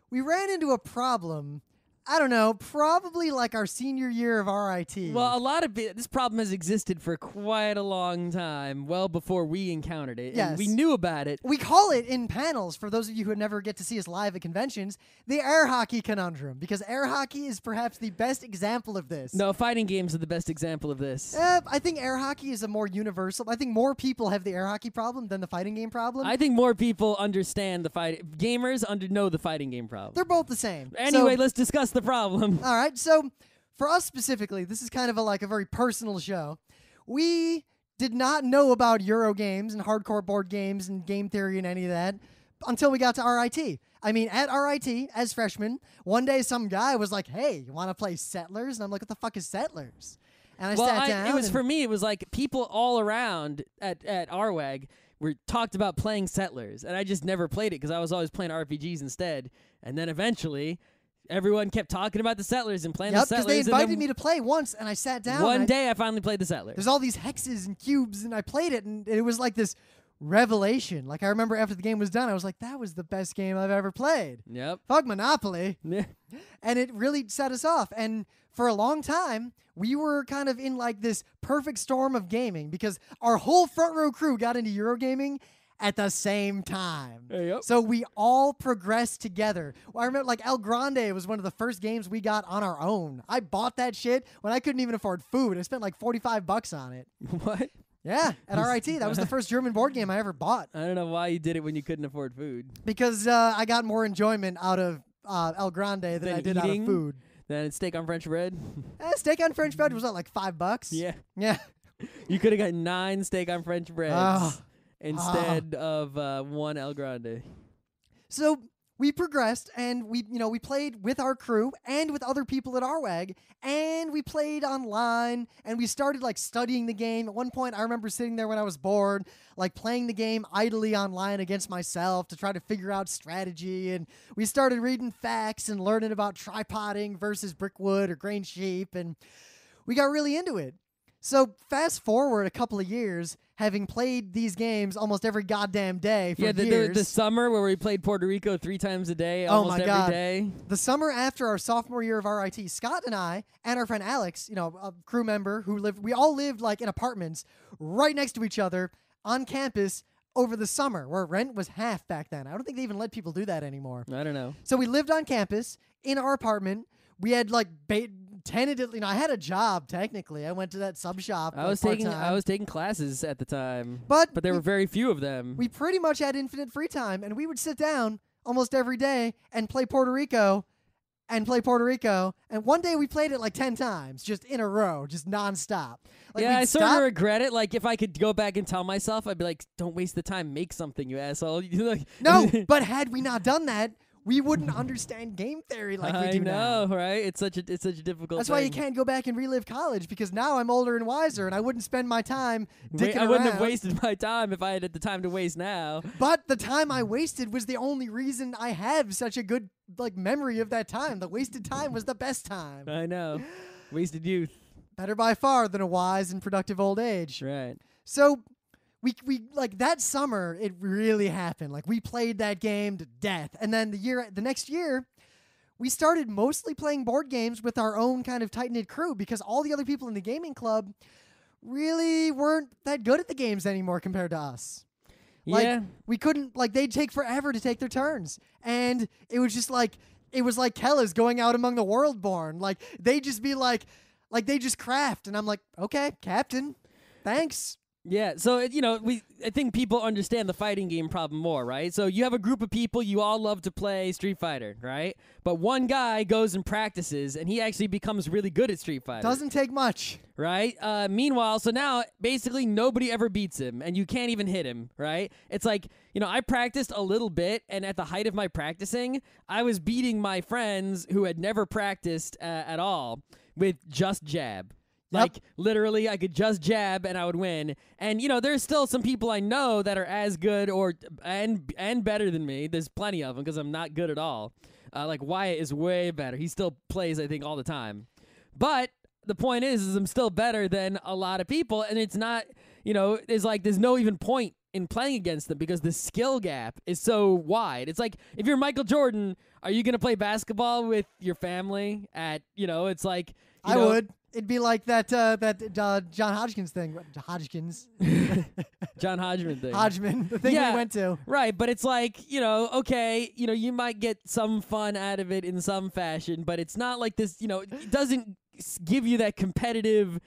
A: we ran into a problem. I don't know, probably like our senior year of RIT.
B: Well, this problem has existed for quite a long time, well before we encountered it.
A: Yes.
B: And we knew about it.
A: We call it in panels, for those of you who never get to see us live at conventions, the air hockey conundrum, because air hockey is perhaps the best example of this.
B: No, fighting games are the best example of this.
A: I think air hockey is a more universal. I think more people have the air hockey problem than the fighting game problem.
B: I think more people understand the gamers know the fighting game problem.
A: They're both the same.
B: Anyway, let's discuss the problem.
A: All right, so for us specifically, this is kind of a very personal show. We did not know about Euro games and hardcore board games and game theory and any of that until we got to RIT. I mean, at RIT, as freshmen, one day some guy was like, hey, you want to play Settlers? And I'm like, what the fuck is Settlers? And I sat down.
B: It was for me, it was like people all around at RWAG talked about playing Settlers, and I just never played it because I was always playing RPGs instead. And then eventually, everyone kept talking about the Settlers and playing the Settlers.
A: Because they invited me to play once, and I sat down.
B: One day, I finally played the Settlers.
A: There's all these hexes and cubes, and I played it, and it was like this revelation. Like, I remember after the game was done, I was like, that was the best game I've ever played.
B: Yep.
A: Fuck Monopoly.
B: Yeah.
A: And it really set us off. And for a long time, we were kind of in like this perfect storm of gaming because our whole front row crew got into Eurogaming at the same time.
B: Yep.
A: So we all progressed together. Well, I remember like El Grande was one of the first games we got on our own. I bought that shit when I couldn't even afford food. I spent like $45 on it.
B: What?
A: Yeah, at RIT. That was the first German board game I ever bought.
B: I don't know why you did it when you couldn't afford food.
A: Because I got more enjoyment out of El Grande than I did out of food.
B: Then steak on French bread?
A: Steak on French bread was like $5.
B: Yeah.
A: Yeah.
B: You could have got 9 steak on French breads instead of 1 El Grande.
A: So we progressed, and we played with our crew and with other people at RWAG, and we played online, and we started like studying the game. At one point, I remember sitting there when I was bored, like playing the game idly online against myself to try to figure out strategy, and we started reading facts and learning about tripoding versus brickwood or grain sheep, and we got really into it. So fast forward a couple of years, having played these games almost every goddamn day for years.
B: The summer where we played Puerto Rico 3 times a day, almost every day.
A: The summer after our sophomore year of RIT, Scott and I and our friend Alex, a crew member we all lived like in apartments right next to each other on campus over the summer, where rent was half back then. I don't think they even let people do that anymore.
B: I don't know.
A: So we lived on campus in our apartment. We had like tentatively, I had a job technically. I went to that sub shop.
B: I was taking classes at the time, but there were very few of them.
A: We pretty much had infinite free time, and we would sit down almost every day and play Puerto Rico. And one day we played it like 10 times, just in a row, just nonstop. Like,
B: yeah, I sort of regret it. Like, if I could go back and tell myself, I'd be like, don't waste the time, make something, you asshole.
A: No, but had we not done that, we wouldn't understand game theory like we do now.
B: I know, right? It's such a difficult
A: That's
B: thing.
A: why you can't go back and relive college, because now I'm older and wiser, and I wouldn't spend my time dicking
B: I wouldn't
A: around.
B: have wasted my time if I had the time to waste now.
A: But the time I wasted was the only reason I have such a good memory of that time. The wasted time was the best time.
B: I know. Wasted youth.
A: Better by far than a wise and productive old age.
B: Right.
A: So we like that summer, it really happened. Like, we played that game to death. And then the next year, we started mostly playing board games with our own kind of tight-knit crew, because all the other people in the gaming club really weren't that good at the games anymore compared to us.
B: Yeah.
A: We couldn't, they'd take forever to take their turns. And it was just it was like Kellas going out among the world-born. Like, they'd just be like they just craft. And I'm like, okay, Captain, thanks.
B: Yeah, so I think people understand the fighting game problem more, right? So you have a group of people, you all love to play Street Fighter, right? But one guy goes and practices, and he actually becomes really good at Street Fighter.
A: Doesn't take much.
B: Right? Meanwhile, so now basically nobody ever beats him, and you can't even hit him, right? It's like, I practiced a little bit, and at the height of my practicing, I was beating my friends who had never practiced at all with just jab. Like, literally, I could just jab and I would win. And, there's still some people I know that are as good and better than me. There's plenty of them because I'm not good at all. Like, Wyatt is way better. He still plays, I think, all the time. But the point is I'm still better than a lot of people. And it's not, there's no even point in playing against them because the skill gap is so wide. It's like, if you're Michael Jordan, are you going to play basketball with your family at, it's like...
A: I would. It'd be like that John Hodgkins thing.
B: John Hodgman thing.
A: Hodgman, the thing we went to.
B: Right, but it's like, okay, you might get some fun out of it in some fashion, but it's not like this, it doesn't give you that competitive,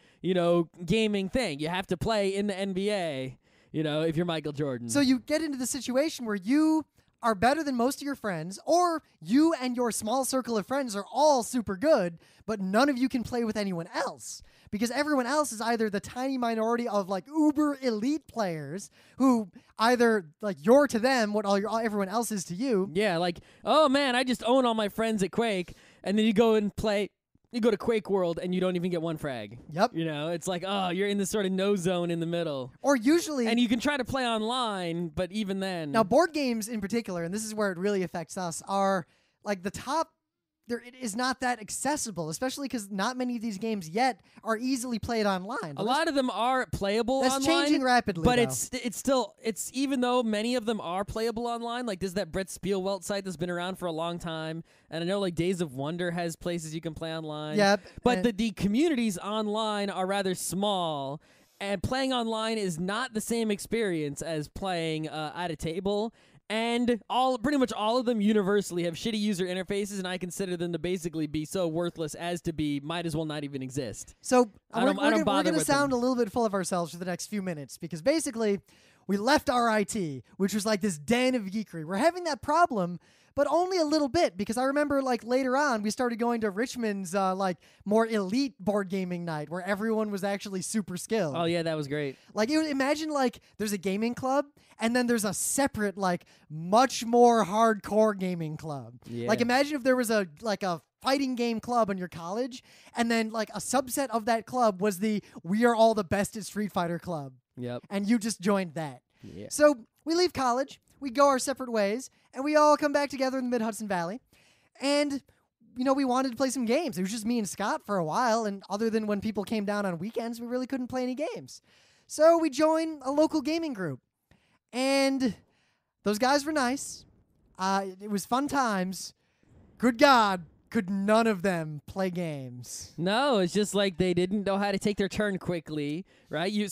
B: gaming thing. You have to play in the NBA, if you're Michael Jordan.
A: So you get into the situation where you are better than most of your friends, or you and your small circle of friends are all super good, but none of you can play with anyone else. Because everyone else is either the tiny minority of like uber elite players who either like you're to them what everyone else is to you.
B: Yeah, like, oh man, I just own all my friends at Quake, and then you go and play. You go to Quake World and you don't even get one frag.
A: Yep.
B: You know, it's like, oh, you're in this sort of no zone in the middle.
A: Or usually,
B: And you can try to play online, but even then.
A: now board games in particular, and this is where it really affects us, are like the top. It is not that accessible, especially because not many of these games yet are easily played online.
B: A lot of them are playable
A: That's
B: online.
A: changing rapidly,
B: But
A: though.
B: it's still even though many of them are playable online, like there's that Brett Spielwelt site that's been around for a long time, and I know like Days of Wonder has places you can play online.
A: Yep.
B: But
A: and-
B: the communities online are rather small, and playing online is not the same experience as playing at a table. And pretty much all of them universally have shitty user interfaces, and I consider them to basically be so worthless as to be might as well not even exist.
A: So
B: I don't
A: we're
B: bother
A: going to
B: with
A: sound
B: them.
A: a little bit full of ourselves for the next few minutes because basically we left RIT, which was like this den of geekery. We're having that problem, but only a little bit because I remember like later on we started going to Richmond's like more elite board gaming night where everyone was actually super skilled.
B: Oh yeah, that was great.
A: Like imagine like there's a gaming club and then there's a separate like much more hardcore gaming club.
B: Yeah.
A: Like imagine if there was a fighting game club in your college and then like a subset of that club was the we are all the best at Street Fighter club
B: Yep.
A: and you just joined that.
B: Yeah.
A: So we leave college, we go our separate ways, and we all come back together in the Mid-Hudson Valley. And you know, we wanted to play some games. It was just me and Scott for a while, and other than when people came down on weekends, we really couldn't play any games. So we joined a local gaming group. And those guys were nice. It was fun times. Good God, could none of them play games?
B: No, it's just like they didn't know how to take their turn quickly, right? You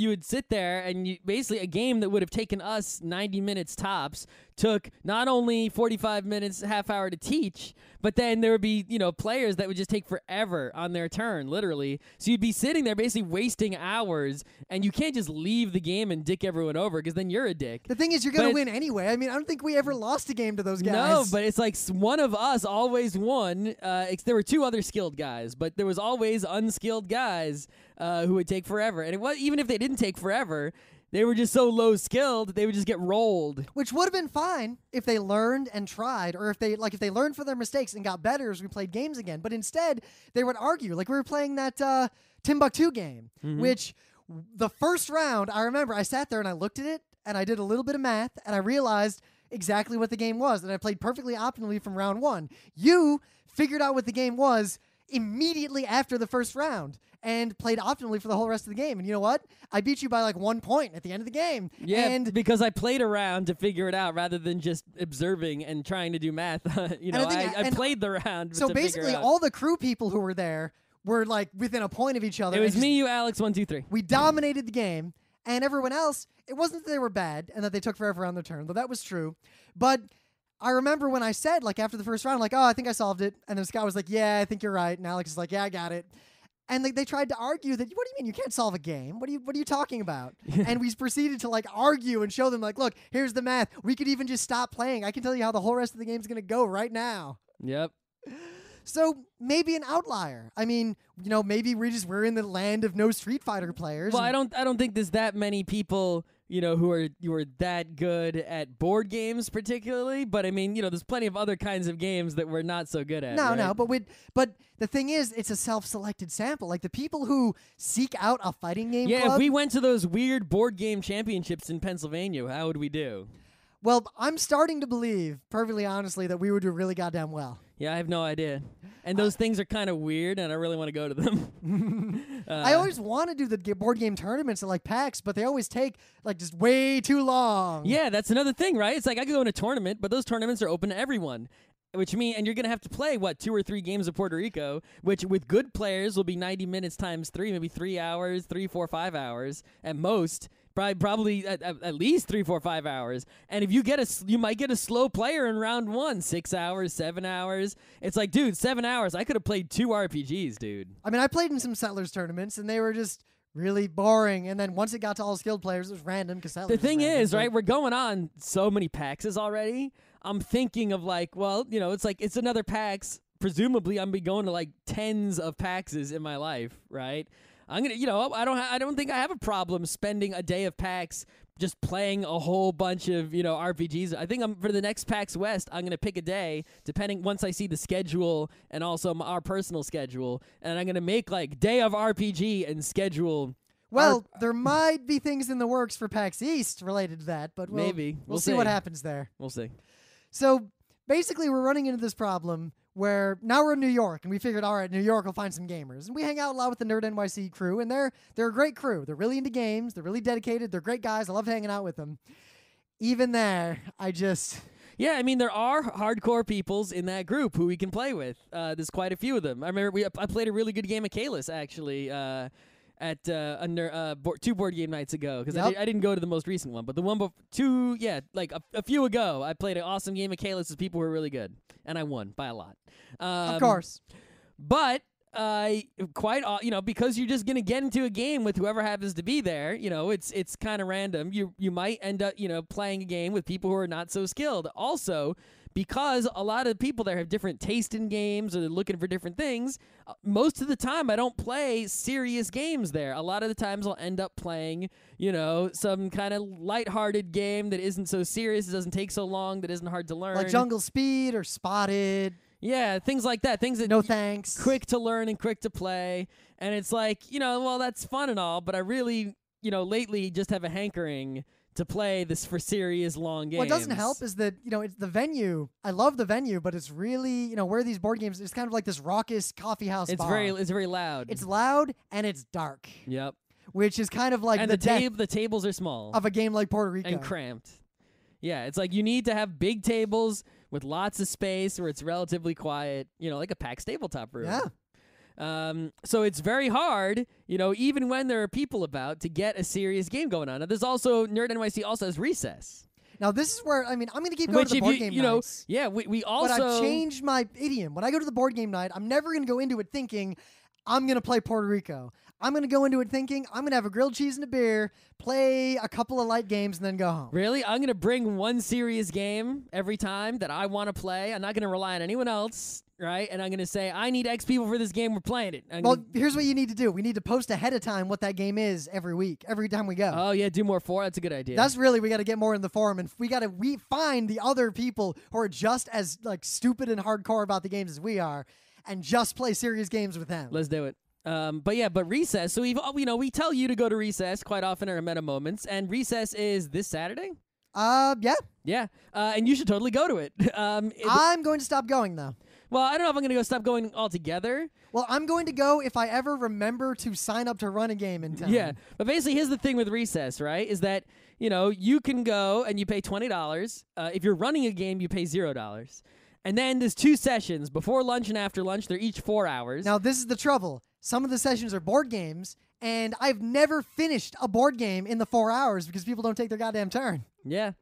B: would sit there and basically a game that would have taken us 90 minutes tops took not only 45 minutes, half hour to teach, but then there would be, players that would just take forever on their turn, literally. So you'd be sitting there basically wasting hours, and you can't just leave the game and dick everyone over because then you're a dick.
A: The thing is, you're going to
B: But-
A: win anyway. I mean, I don't think we ever lost a game to those guys.
B: No, but it's like one of us always won. There were two other skilled guys, but there was always unskilled guys who would take forever. And even if they didn't take forever, they were just so low skilled that they would just get rolled.
A: Which would have been fine if they learned and tried, or if they learned from their mistakes and got better as we played games again. But instead, they would argue. Like we were playing that Timbuktu game, which the first round, I remember I sat there and I looked at it and I did a little bit of math and I realized exactly what the game was, and I played perfectly optimally from round one. You figured out what the game was immediately after the first round and played optimally for the whole rest of the game. And you know what? I beat you by like 1 point at the end of the game.
B: Yeah,
A: and
B: because I played around to figure it out rather than just observing and trying to do math. I played the round.
A: so
B: to
A: basically,
B: figure out.
A: all the crew people who were there were like within a point of each other.
B: It was
A: and just-
B: me, you, Alex, 1, 2, 3.
A: We dominated the game, and everyone else, it wasn't that they were bad and that they took forever on their turn, though that was true. But I remember when I said, like, after the first round, like, oh, I think I solved it. And then Scott was like, yeah, I think you're right. And Alex is like, yeah, I got it. And they tried to argue that, what do you mean you can't solve a game? What are you talking about? And we proceeded to like argue and show them like, look, here's the math. We could even just stop playing. I can tell you how the whole rest of the game's going to go right now.
B: Yep.
A: So maybe an outlier. I mean, maybe we're in the land of no Street Fighter players.
B: Well,
A: and-
B: I don't think there's that many people, who are that good at board games particularly, but I mean, there's plenty of other kinds of games that we're not so good at.
A: No,
B: right?
A: no, but the thing is, it's a self-selected sample. Like the people who seek out a fighting game
B: Yeah,
A: club.
B: if we went to those weird board game championships in Pennsylvania, how would we do?
A: Well, I'm starting to believe, perfectly honestly, that we would do really goddamn well.
B: Yeah, I have no idea. And those things are kind of weird, and I really want to go to them.
A: I always want to do the board game tournaments at like PAX, but they always take like just way too long.
B: Yeah, that's another thing, right? It's like I could go in a tournament, but those tournaments are open to everyone. Which means, and you're going to have to play, 2 or 3 games of Puerto Rico, which with good players will be 90 minutes times 3, maybe 3 hours, 3, 4, 5 hours at most. Probably at least 3, 4, 5 hours. And if you might get a slow player in round 1, 6 hours, 7 hours. It's like, dude, 7 hours. I could have played 2 RPGs, dude.
A: I mean, I played in some Settlers tournaments, and they were just really boring. And then once it got to all skilled players, it was random because
B: The thing is, right, we're going on so many PAXs already. I'm thinking of like, well, you know, it's another PAX. Presumably, I'm be going to like tens of PAXs in my life, right? I'm gonna, you know, I don't think I have a problem spending a day of PAX just playing a whole bunch of, you know, RPGs. I think for the next PAX West, I'm gonna pick a day, depending once I see the schedule and also our personal schedule, and I'm gonna make like day of RPG and schedule.
A: Well, there might be things in the works for PAX East related to that, but
B: maybe
A: we'll see what happens there.
B: We'll see.
A: So basically, we're running into this problem where now we're in New York, and we figured, all right, New York will find some gamers. And we hang out a lot with the Nerd NYC crew, and they're a great crew. They're really into games. They're really dedicated. They're great guys. I love hanging out with them. Even there,
B: Yeah, I mean, there are hardcore peoples in that group who we can play with. There's quite a few of them. I remember I played a really good game of Kalis, actually, at 2 board game nights ago, because I didn't go to the most recent one, but the one a few ago, I played an awesome game of Kalis with people who were really good, and I won by a lot.
A: Of course.
B: But because you're just gonna get into a game with whoever happens to be there, you know, it's kind of random. You might end up, you know, playing a game with people who are not so skilled. Also, because a lot of people there have different taste in games or they're looking for different things, most of the time I don't play serious games there. A lot of the times I'll end up playing, you know, some kind of lighthearted game that isn't so serious, it doesn't take so long, that isn't hard to learn.
A: Like Jungle Speed or Spotted.
B: Yeah, things like that. Things that
A: no thanks.
B: Quick to learn and quick to play. And it's like, you know, well, that's fun and all, but I really, you know, lately just have a hankering to play this for serious long games.
A: What doesn't help is that, you know, it's the venue. I love the venue, but it's really, you know, where these board games, it's kind of like this raucous coffee house bar.
B: It's very loud.
A: It's loud and it's dark.
B: Yep.
A: Which is kind of like
B: and the tables are small.
A: Of a game like Puerto Rico.
B: And cramped. Yeah, it's like you need to have big tables with lots of space where it's relatively quiet, you know, like a PAX tabletop room.
A: Yeah.
B: So it's very hard, you know, even when there are people about, to get a serious game going on. Now, there's also, Nerd NYC also has Recess.
A: Now, this is where, I mean, I'm going to keep going to the board game nights.
B: Yeah, we also...
A: But I've changed my idiom. When I go to the board game night, I'm never going to go into it thinking, I'm going to play Puerto Rico. I'm going to go into it thinking, I'm going to have a grilled cheese and a beer, play a couple of light games, and then go home.
B: Really? I'm going to bring one serious game every time that I want to play. I'm not going to rely on anyone else, right? And I'm going to say, I need X people for this game. We're playing it.
A: Here's what you need to do. We need to post ahead of time what that game is every week, every time we go.
B: Oh, yeah, do more for. That's a good idea.
A: That's really, we got to get more in the forum, and we find the other people who are just as like stupid and hardcore about the games as we are, and just play serious games with them.
B: Let's do it. But Recess. So we tell you to go to Recess quite often in our meta moments, and Recess is this Saturday.
A: Yeah.
B: And you should totally go to it.
A: I'm going to stop going though.
B: Well, I don't know if I'm going to stop going altogether.
A: Well, I'm going to go if I ever remember to sign up to run a game in town.
B: Yeah, but basically, here's the thing with Recess, right? Is that, you know, you can go and you pay $20. If you're running a game, you pay $0. And then there's 2 sessions, before lunch and after lunch. They're each 4 hours.
A: Now, this is the trouble. Some of the sessions are board games, and I've never finished a board game in the 4 hours because people don't take their goddamn turn.
B: Yeah,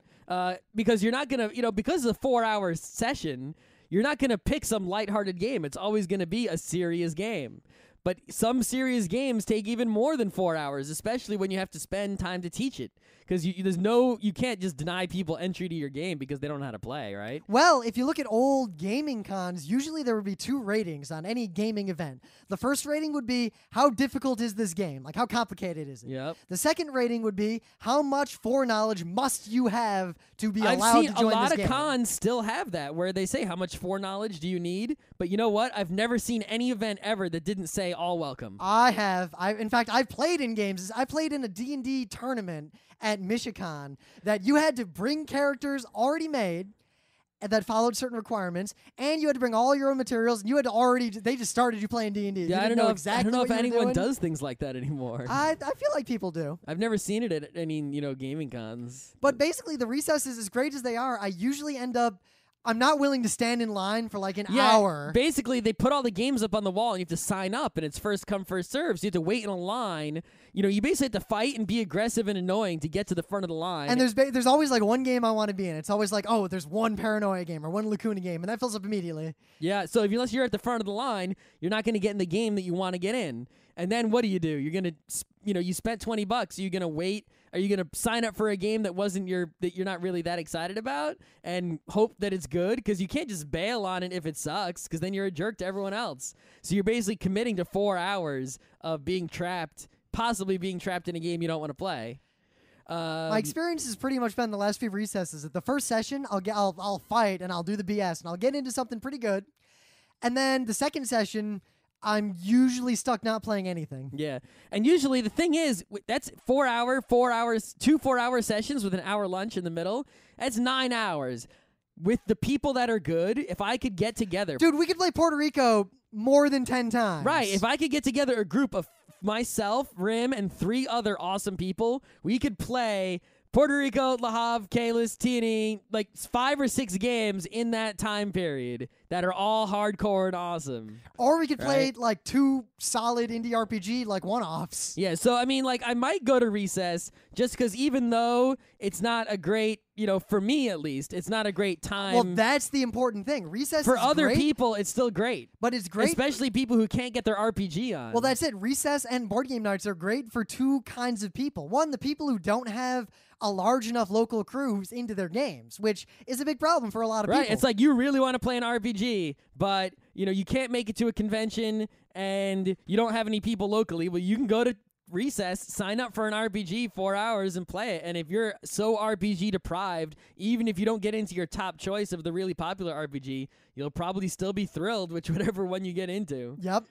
B: because you're not going to, you know, because it's a 4-hour session, you're not going to pick some lighthearted game. It's always going to be a serious game. But some serious games take even more than 4 hours, especially when you have to spend time to teach it. Because you can't just deny people entry to your game because they don't know how to play, right?
A: Well, if you look at old gaming cons, usually there would be 2 ratings on any gaming event. The first rating would be, how difficult is this game? Like, how complicated is it?
B: Yep.
A: The second rating would be, how much foreknowledge must you have to be allowed to join this game?
B: I've seen a lot of cons still have that, where they say, how much foreknowledge do you need? But you know what? I've never seen any event ever that didn't say all welcome.
A: I have. In fact, I've played in games. I played in a D&D tournament at Michigan that you had to bring characters already made that followed certain requirements, and you had to bring all your own materials, and you had to already, they just started you playing D&D.
B: Yeah,
A: I don't know if
B: anyone does things like that anymore.
A: I feel like people do.
B: I've never seen it at any, gaming cons.
A: But basically, the recesses, as great as they are, I usually end up, I'm not willing to stand in line for like an hour.
B: Basically, they put all the games up on the wall, and you have to sign up, and it's first come, first serve. So you have to wait in a line. You basically have to fight and be aggressive and annoying to get to the front of the line.
A: And there's always like one game I want to be in. It's always like, oh, there's one Paranoia game or one Lacuna game, and that fills up immediately.
B: Yeah, so unless you're at the front of the line, you're not going to get in the game that you want to get in. And then what do? You're going to, you spent $20. Are you going to wait? Are you going to sign up for a game that that you're not really that excited about and hope that it's good? Because you can't just bail on it if it sucks, because then you're a jerk to everyone else. So you're basically committing to 4 hours of possibly being trapped in a game you don't want to play.
A: My experience has pretty much been the last few recesses. At the first session, I'll fight and I'll do the BS and I'll get into something pretty good. And then the second session, I'm usually stuck not playing anything.
B: Yeah. And usually the thing is, that's 4 hours, 2 4-hour sessions with an hour lunch in the middle. That's 9 hours. With the people that are good, if I could get together.
A: Dude, we could play Puerto Rico more than 10 times.
B: Right. If I could get together a group of myself, Rim, and 3 other awesome people, we could play Puerto Rico, La Havre, Kalis, TNE, like 5 or 6 games in that time period that are all hardcore and awesome.
A: Or we could play like 2 solid indie RPG like one-offs.
B: Yeah, so I mean, like I might go to Recess just because even though it's not a great, for me at least, it's not a great time.
A: Well, that's the important thing. Recess
B: for
A: is
B: other
A: great,
B: people, it's still great.
A: but it's great.
B: Especially people who can't get their RPG on.
A: Well, that's it. Recess and board game nights are great for 2 kinds of people. One, the people who don't have a large enough local crew who's into their games, which is a big problem for a lot of people.
B: Right, it's like you really want to play an RPG, but you can't make it to a convention and you don't have any people locally. Well, you can go to Recess, sign up for an RPG 4 hours and play it. And if you're so RPG deprived, even if you don't get into your top choice of the really popular RPG, you'll probably still be thrilled with whatever one you get into.
A: Yep.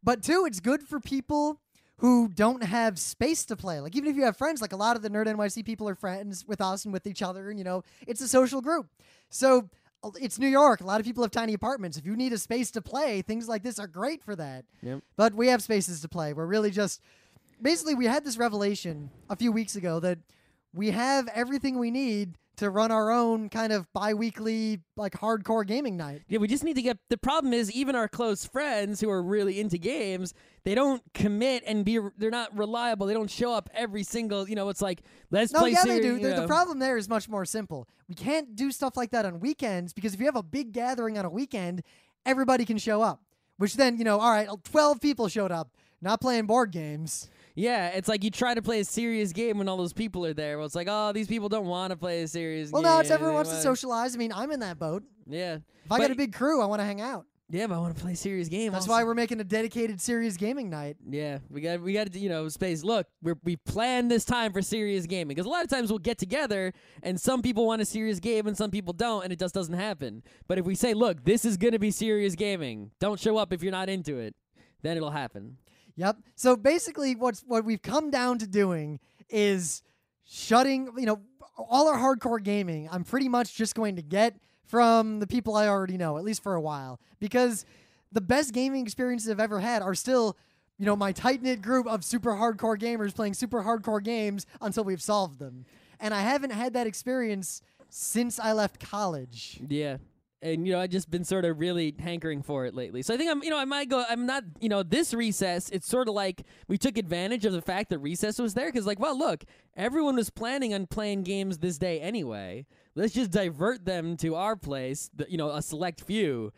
A: But 2, it's good for people who don't have space to play. Like, even if you have friends, like a lot of the Nerd NYC people are friends with us and with each other, and, it's a social group. So it's New York. A lot of people have tiny apartments. If you need a space to play, things like this are great for that.
B: Yep.
A: But we have spaces to play. We're really just... Basically, we had this revelation a few weeks ago that we have everything we need to run our own kind of bi-weekly, like, hardcore gaming night.
B: Yeah, we just need to get... The problem is, even our close friends who are really into games, they don't commit and they're not reliable. They don't show up every single... it's like, let's play
A: they do. The problem there is much more simple. We can't do stuff like that on weekends because if you have a big gathering on a weekend, everybody can show up. Which then, all right, 12 people showed up, not playing board games.
B: Yeah, it's like you try to play a serious game when all those people are there. Well, it's like, oh, these people don't want to play a serious game.
A: Well, no, it's everyone wants to socialize. I mean, I'm in that boat.
B: Yeah.
A: If I got a big crew, I want to hang out.
B: Yeah, but I want to play a serious game.
A: That's why we're making a dedicated serious gaming night.
B: Yeah, we got to, space. Look, we planned this time for serious gaming because a lot of times we'll get together and some people want a serious game and some people don't, and it just doesn't happen. But if we say, look, this is gonna be serious gaming, don't show up if you're not into it, then it'll happen.
A: Yep. So basically, what we've come down to doing is shutting, all our hardcore gaming. I'm pretty much just going to get from the people I already know, at least for a while, because the best gaming experiences I've ever had are still, my tight-knit group of super hardcore gamers playing super hardcore games until we've solved them. And I haven't had that experience since I left college.
B: Yeah. And, I've just been sort of really hankering for it lately. So I think I might go, I'm not, this Recess, it's sort of like we took advantage of the fact that Recess was there. Because, well, look, everyone was planning on playing games this day anyway. Let's just divert them to our place, a select few,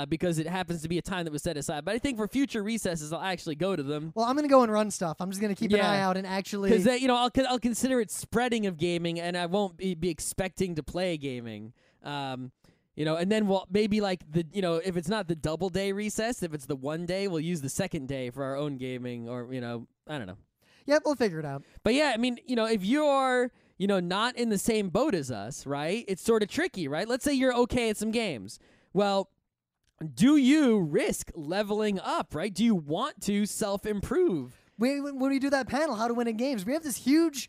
B: because it happens to be a time that was set aside. But I think for future Recesses, I'll actually go to them.
A: Well, I'm going to go and run stuff. I'm just going to keep an eye out and actually...
B: Because, I'll consider it spreading of gaming, and I won't be expecting to play gaming. And then we'll maybe like if it's not the double day Recess, if it's the one day, we'll use the second day for our own gaming or, I don't know.
A: Yep, we'll figure it out.
B: But yeah, I mean, if you're, not in the same boat as us, right, it's sort of tricky, right? Let's say you're okay at some games. Well, do you risk leveling up, right? Do you want to self-improve?
A: When we do that panel, How to Win in Games, we have this huge,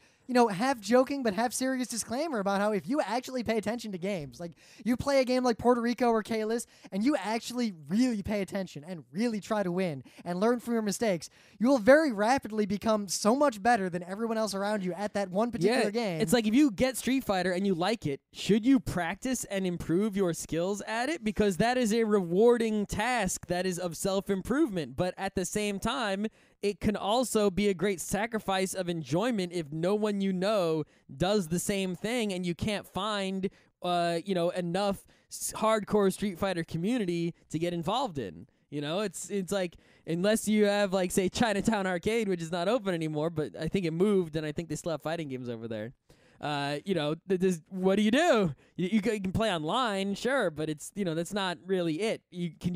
A: half joking but half serious disclaimer about how if you actually pay attention to games, like you play a game like Puerto Rico or Kalis, and you actually really pay attention and really try to win and learn from your mistakes, you will very rapidly become so much better than everyone else around you at that one particular game.
B: It's like if you get Street Fighter and you like it, should you practice and improve your skills at it? Because that is a rewarding task that is of self-improvement. But at the same time, it can also be a great sacrifice of enjoyment if no one you know does the same thing and you can't find enough hardcore Street Fighter community to get involved in. It's like, unless you have, like, say, Chinatown Arcade, which is not open anymore, but I think it moved, and I think they still have fighting games over there. What do? You can play online, sure, but it's that's not really it. Can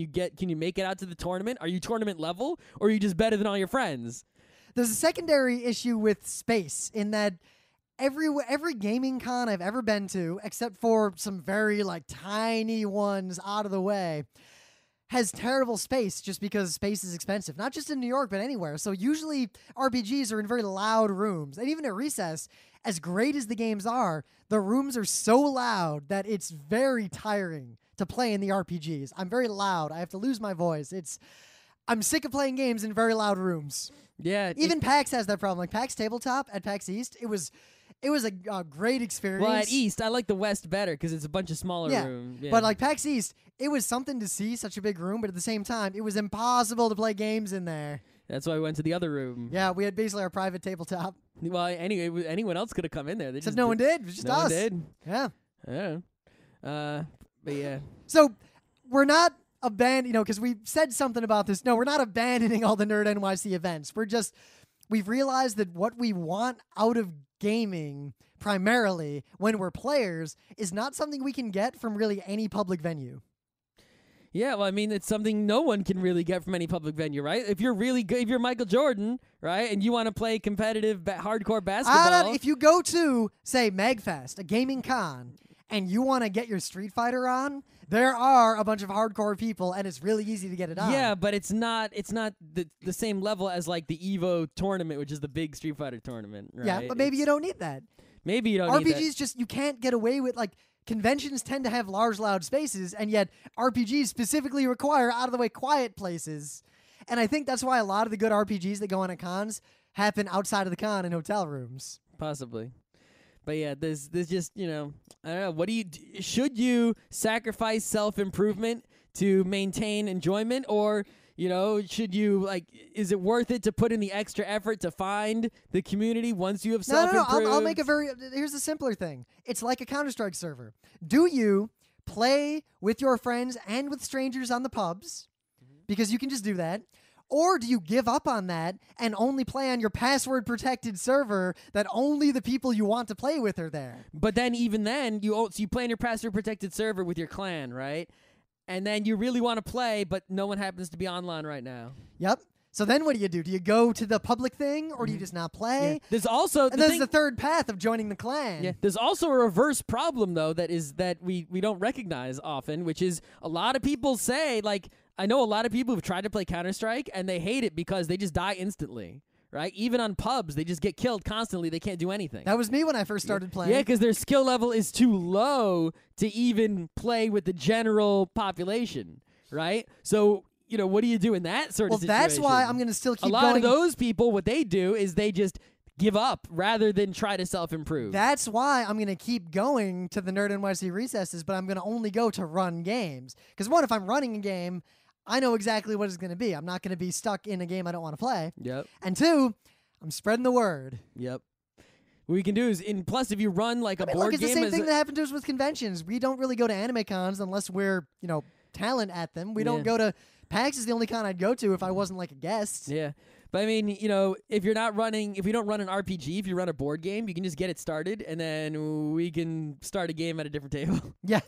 B: you make it out to the tournament? Are you tournament level, or are you just better than all your friends?
A: There's a secondary issue with space in that every gaming con I've ever been to, except for some very tiny ones out of the way, has terrible space just because space is expensive. Not just in New York, but anywhere. So usually RPGs are in very loud rooms. And even at Recess, as great as the games are, the rooms are so loud that it's very tiring to play in the RPGs. I'm very loud. I have to lose my voice. I'm sick of playing games in very loud rooms.
B: Yeah.
A: Even PAX has that problem. Like PAX Tabletop at PAX East, it was a great experience.
B: Well, at East, I like the West better because it's a bunch of smaller rooms. Yeah.
A: But PAX East, it was something to see, such a big room, but at the same time, it was impossible to play games in there.
B: That's why we went to the other room.
A: Yeah, we had basically our private tabletop.
B: Well, anyway, anyone else could have come in there.
A: Except no one did. It was just us.
B: No one did.
A: Yeah.
B: Yeah. But yeah.
A: So we're not abandoning, because we said something about this. No, we're not abandoning all the Nerd NYC events. We've realized that what we want out of gaming primarily when we're players is not something we can get from really any public venue.
B: Yeah, well, I mean, it's something no one can really get from any public venue, right? If you're really good, if you're Michael Jordan, right, and you want to play competitive hardcore basketball.
A: If you go to, say, MagFest, a gaming con, and you want to get your Street Fighter on, there are a bunch of hardcore people, and it's really easy to get it on.
B: Yeah, but it's not the same level as like the EVO tournament, which is the big Street Fighter tournament, right?
A: Yeah, but maybe you don't need that.
B: Maybe you don't need that.
A: RPGs just, you can't get away with, conventions tend to have large, loud spaces, and yet RPGs specifically require out-of-the-way quiet places. And I think that's why a lot of the good RPGs that go on at cons happen outside of the con in hotel rooms.
B: Possibly. But yeah, there's just, I don't know. Should you sacrifice self-improvement to maintain enjoyment, or should you, is it worth it to put in the extra effort to find the community once you have self-improved?
A: No. I'll make here's a simpler thing. It's like a Counter-Strike server. Do you play with your friends and with strangers on the pubs, because you can just do that, or do you give up on that and only play on your password-protected server that only the people you want to play with are there?
B: But then even then, you play on your password-protected server with your clan, right? And then you really want to play, but no one happens to be online right now.
A: Yep. So then what do? Do you go to the public thing, or do you just not play?
B: Yeah. There's also
A: there's the third path of joining the clan.
B: Yeah. There's also a reverse problem though that we don't recognize often, which is a lot of people say, I know a lot of people who've tried to play Counter-Strike and they hate it because they just die instantly. Right? Even on pubs, they just get killed constantly. They can't do anything.
A: That was me when I first started playing.
B: Yeah, because their skill level is too low to even play with the general population, right? So, what do you do in that sort of situation?
A: Well, that's why I'm going to still keep going.
B: A lot of those people, what they do is they just give up rather than try to self-improve.
A: That's why I'm going to keep going to the Nerd NYC recesses, but I'm going to only go to run games. Because one, if I'm running a game, I know exactly what it's going to be. I'm not going to be stuck in a game I don't want to play.
B: Yep.
A: And two, I'm spreading the word.
B: Yep. What we can do is, plus if you run a board game...
A: It's the same thing that happened to us with conventions. We don't really go to anime cons unless we're, talent at them. We don't go to... PAX is the only con I'd go to if I wasn't a guest.
B: Yeah. But I mean, if you don't run an RPG, if you run a board game, you can just get it started, and then we can start a game at a different table.
A: Yeah.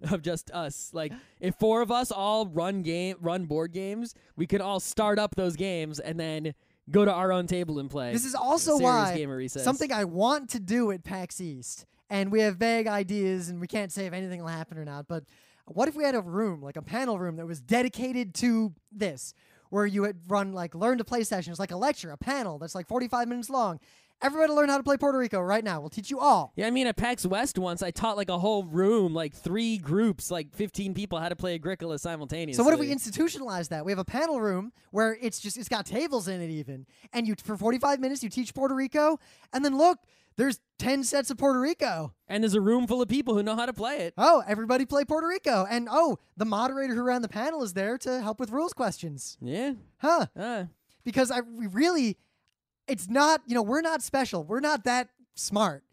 B: Of just us. If four of us all run board games, we could all start up those games and then go to our own table and play.
A: This is also why something I want to do at PAX East, and we have vague ideas, and we can't say if anything will happen or not, but what if we had a room, a panel room that was dedicated to this, where you had run learn to play sessions, like a lecture, a panel that's 45 minutes long, Everybody learn how to play Puerto Rico right now. We'll teach you all.
B: Yeah, I mean, at PAX West once, I taught like a whole room, like 3 groups, like 15 people, how to play Agricola simultaneously.
A: So what if we institutionalize that? We have a panel room where it's got tables in it even, and for 45 minutes you teach Puerto Rico, and then look, there's 10 sets of Puerto Rico.
B: And there's a room full of people who know how to play it.
A: Oh, everybody play Puerto Rico. And the moderator who ran the panel is there to help with rules questions.
B: Yeah.
A: Huh. Because it's not, we're not special. We're not that smart.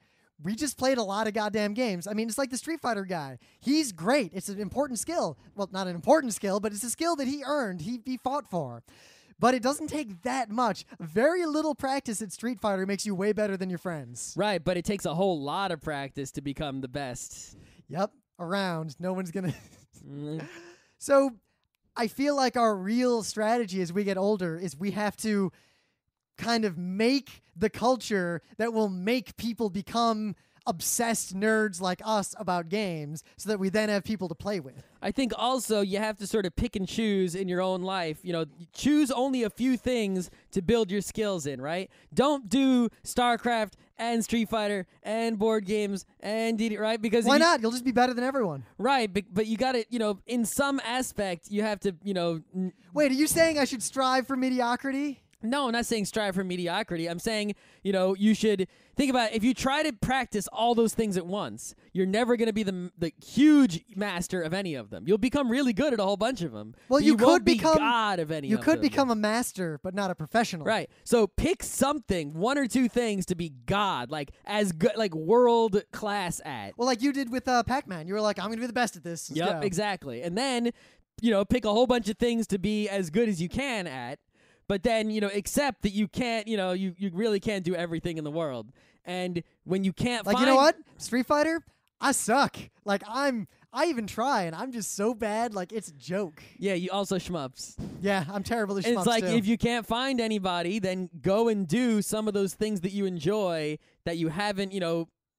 A: We just played a lot of goddamn games. I mean, it's like the Street Fighter guy. He's great. It's an important skill. Well, not an important skill, but it's a skill that he earned. He fought for. But it doesn't take that much. Very little practice at Street Fighter makes you way better than your friends.
B: Right, but it takes a whole lot of practice to become the best.
A: Yep, around. No one's going to...
B: Mm.
A: So I feel like our real strategy as we get older is we have to kind of make the culture that will make people become obsessed nerds like us about games so that we then have people to play with.
B: I think also you have to sort of pick and choose in your own life. Choose only a few things to build your skills in, right? Don't do StarCraft and Street Fighter and board games and right? Because
A: why not? You'll just be better than everyone.
B: Right, but you got to, in some aspect, you have to,
A: Wait, are you saying I should strive for mediocrity?
B: No, I'm not saying strive for mediocrity. I'm saying, you should think about it. If you try to practice all those things at once, you're never going to be the huge master of any of them. You'll become really good at a whole bunch of them.
A: Well, you could
B: won't
A: become
B: be God of any.
A: You
B: of
A: could
B: them.
A: become a master, but not a professional.
B: Right. So pick something, 1 or 2 things to be God, like as good, like world class at.
A: Well, like you did with Pac-Man. You were like, I'm going to be the best at this.
B: Yep, exactly. And then, pick a whole bunch of things to be as good as you can at. But then, accept that you can't, you really can't do everything in the world. And when you can't
A: you know what? Street Fighter, I suck. Like, I even try, and I'm just so bad, like, it's a joke.
B: Yeah, you also shmups.
A: Yeah, I'm terrible at shmups,
B: It's like,
A: too.
B: if you can't find anybody, then go and do some of those things that you enjoy that you haven't,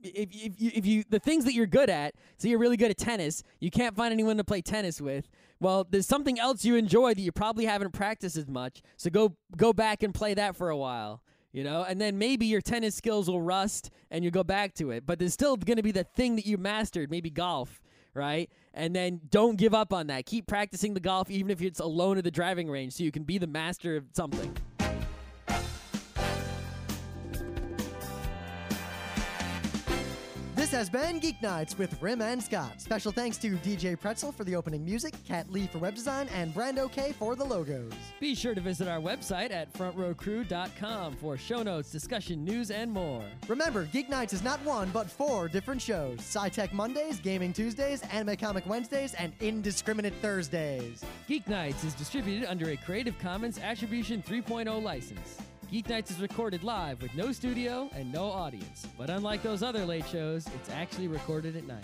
B: if you the things that you're good at, so you're really good at tennis, you can't find anyone to play tennis with. Well, there's something else you enjoy that you probably haven't practiced as much, so go back and play that for a while, and then maybe your tennis skills will rust and you go back to it, but there's still going to be the thing that you mastered, maybe golf, right? And then don't give up on that. Keep practicing the golf even if it's alone at the driving range so you can be the master of something.
A: This has been Geek Nights with Rim and Scott. Special thanks to DJ Pretzel for the opening music, Kat Lee for web design, and Brando K for the logos.
B: Be sure to visit our website at frontrowcrew.com for show notes, discussion, news, and more.
A: Remember, Geek Nights is not 1, but 4 different shows. Sci-Tech Mondays, Gaming Tuesdays, Anime Comic Wednesdays, and Indiscriminate Thursdays.
B: Geek Nights is distributed under a Creative Commons Attribution 3.0 license. Geek Nights is recorded live with no studio and no audience. But unlike those other late shows, it's actually recorded at night.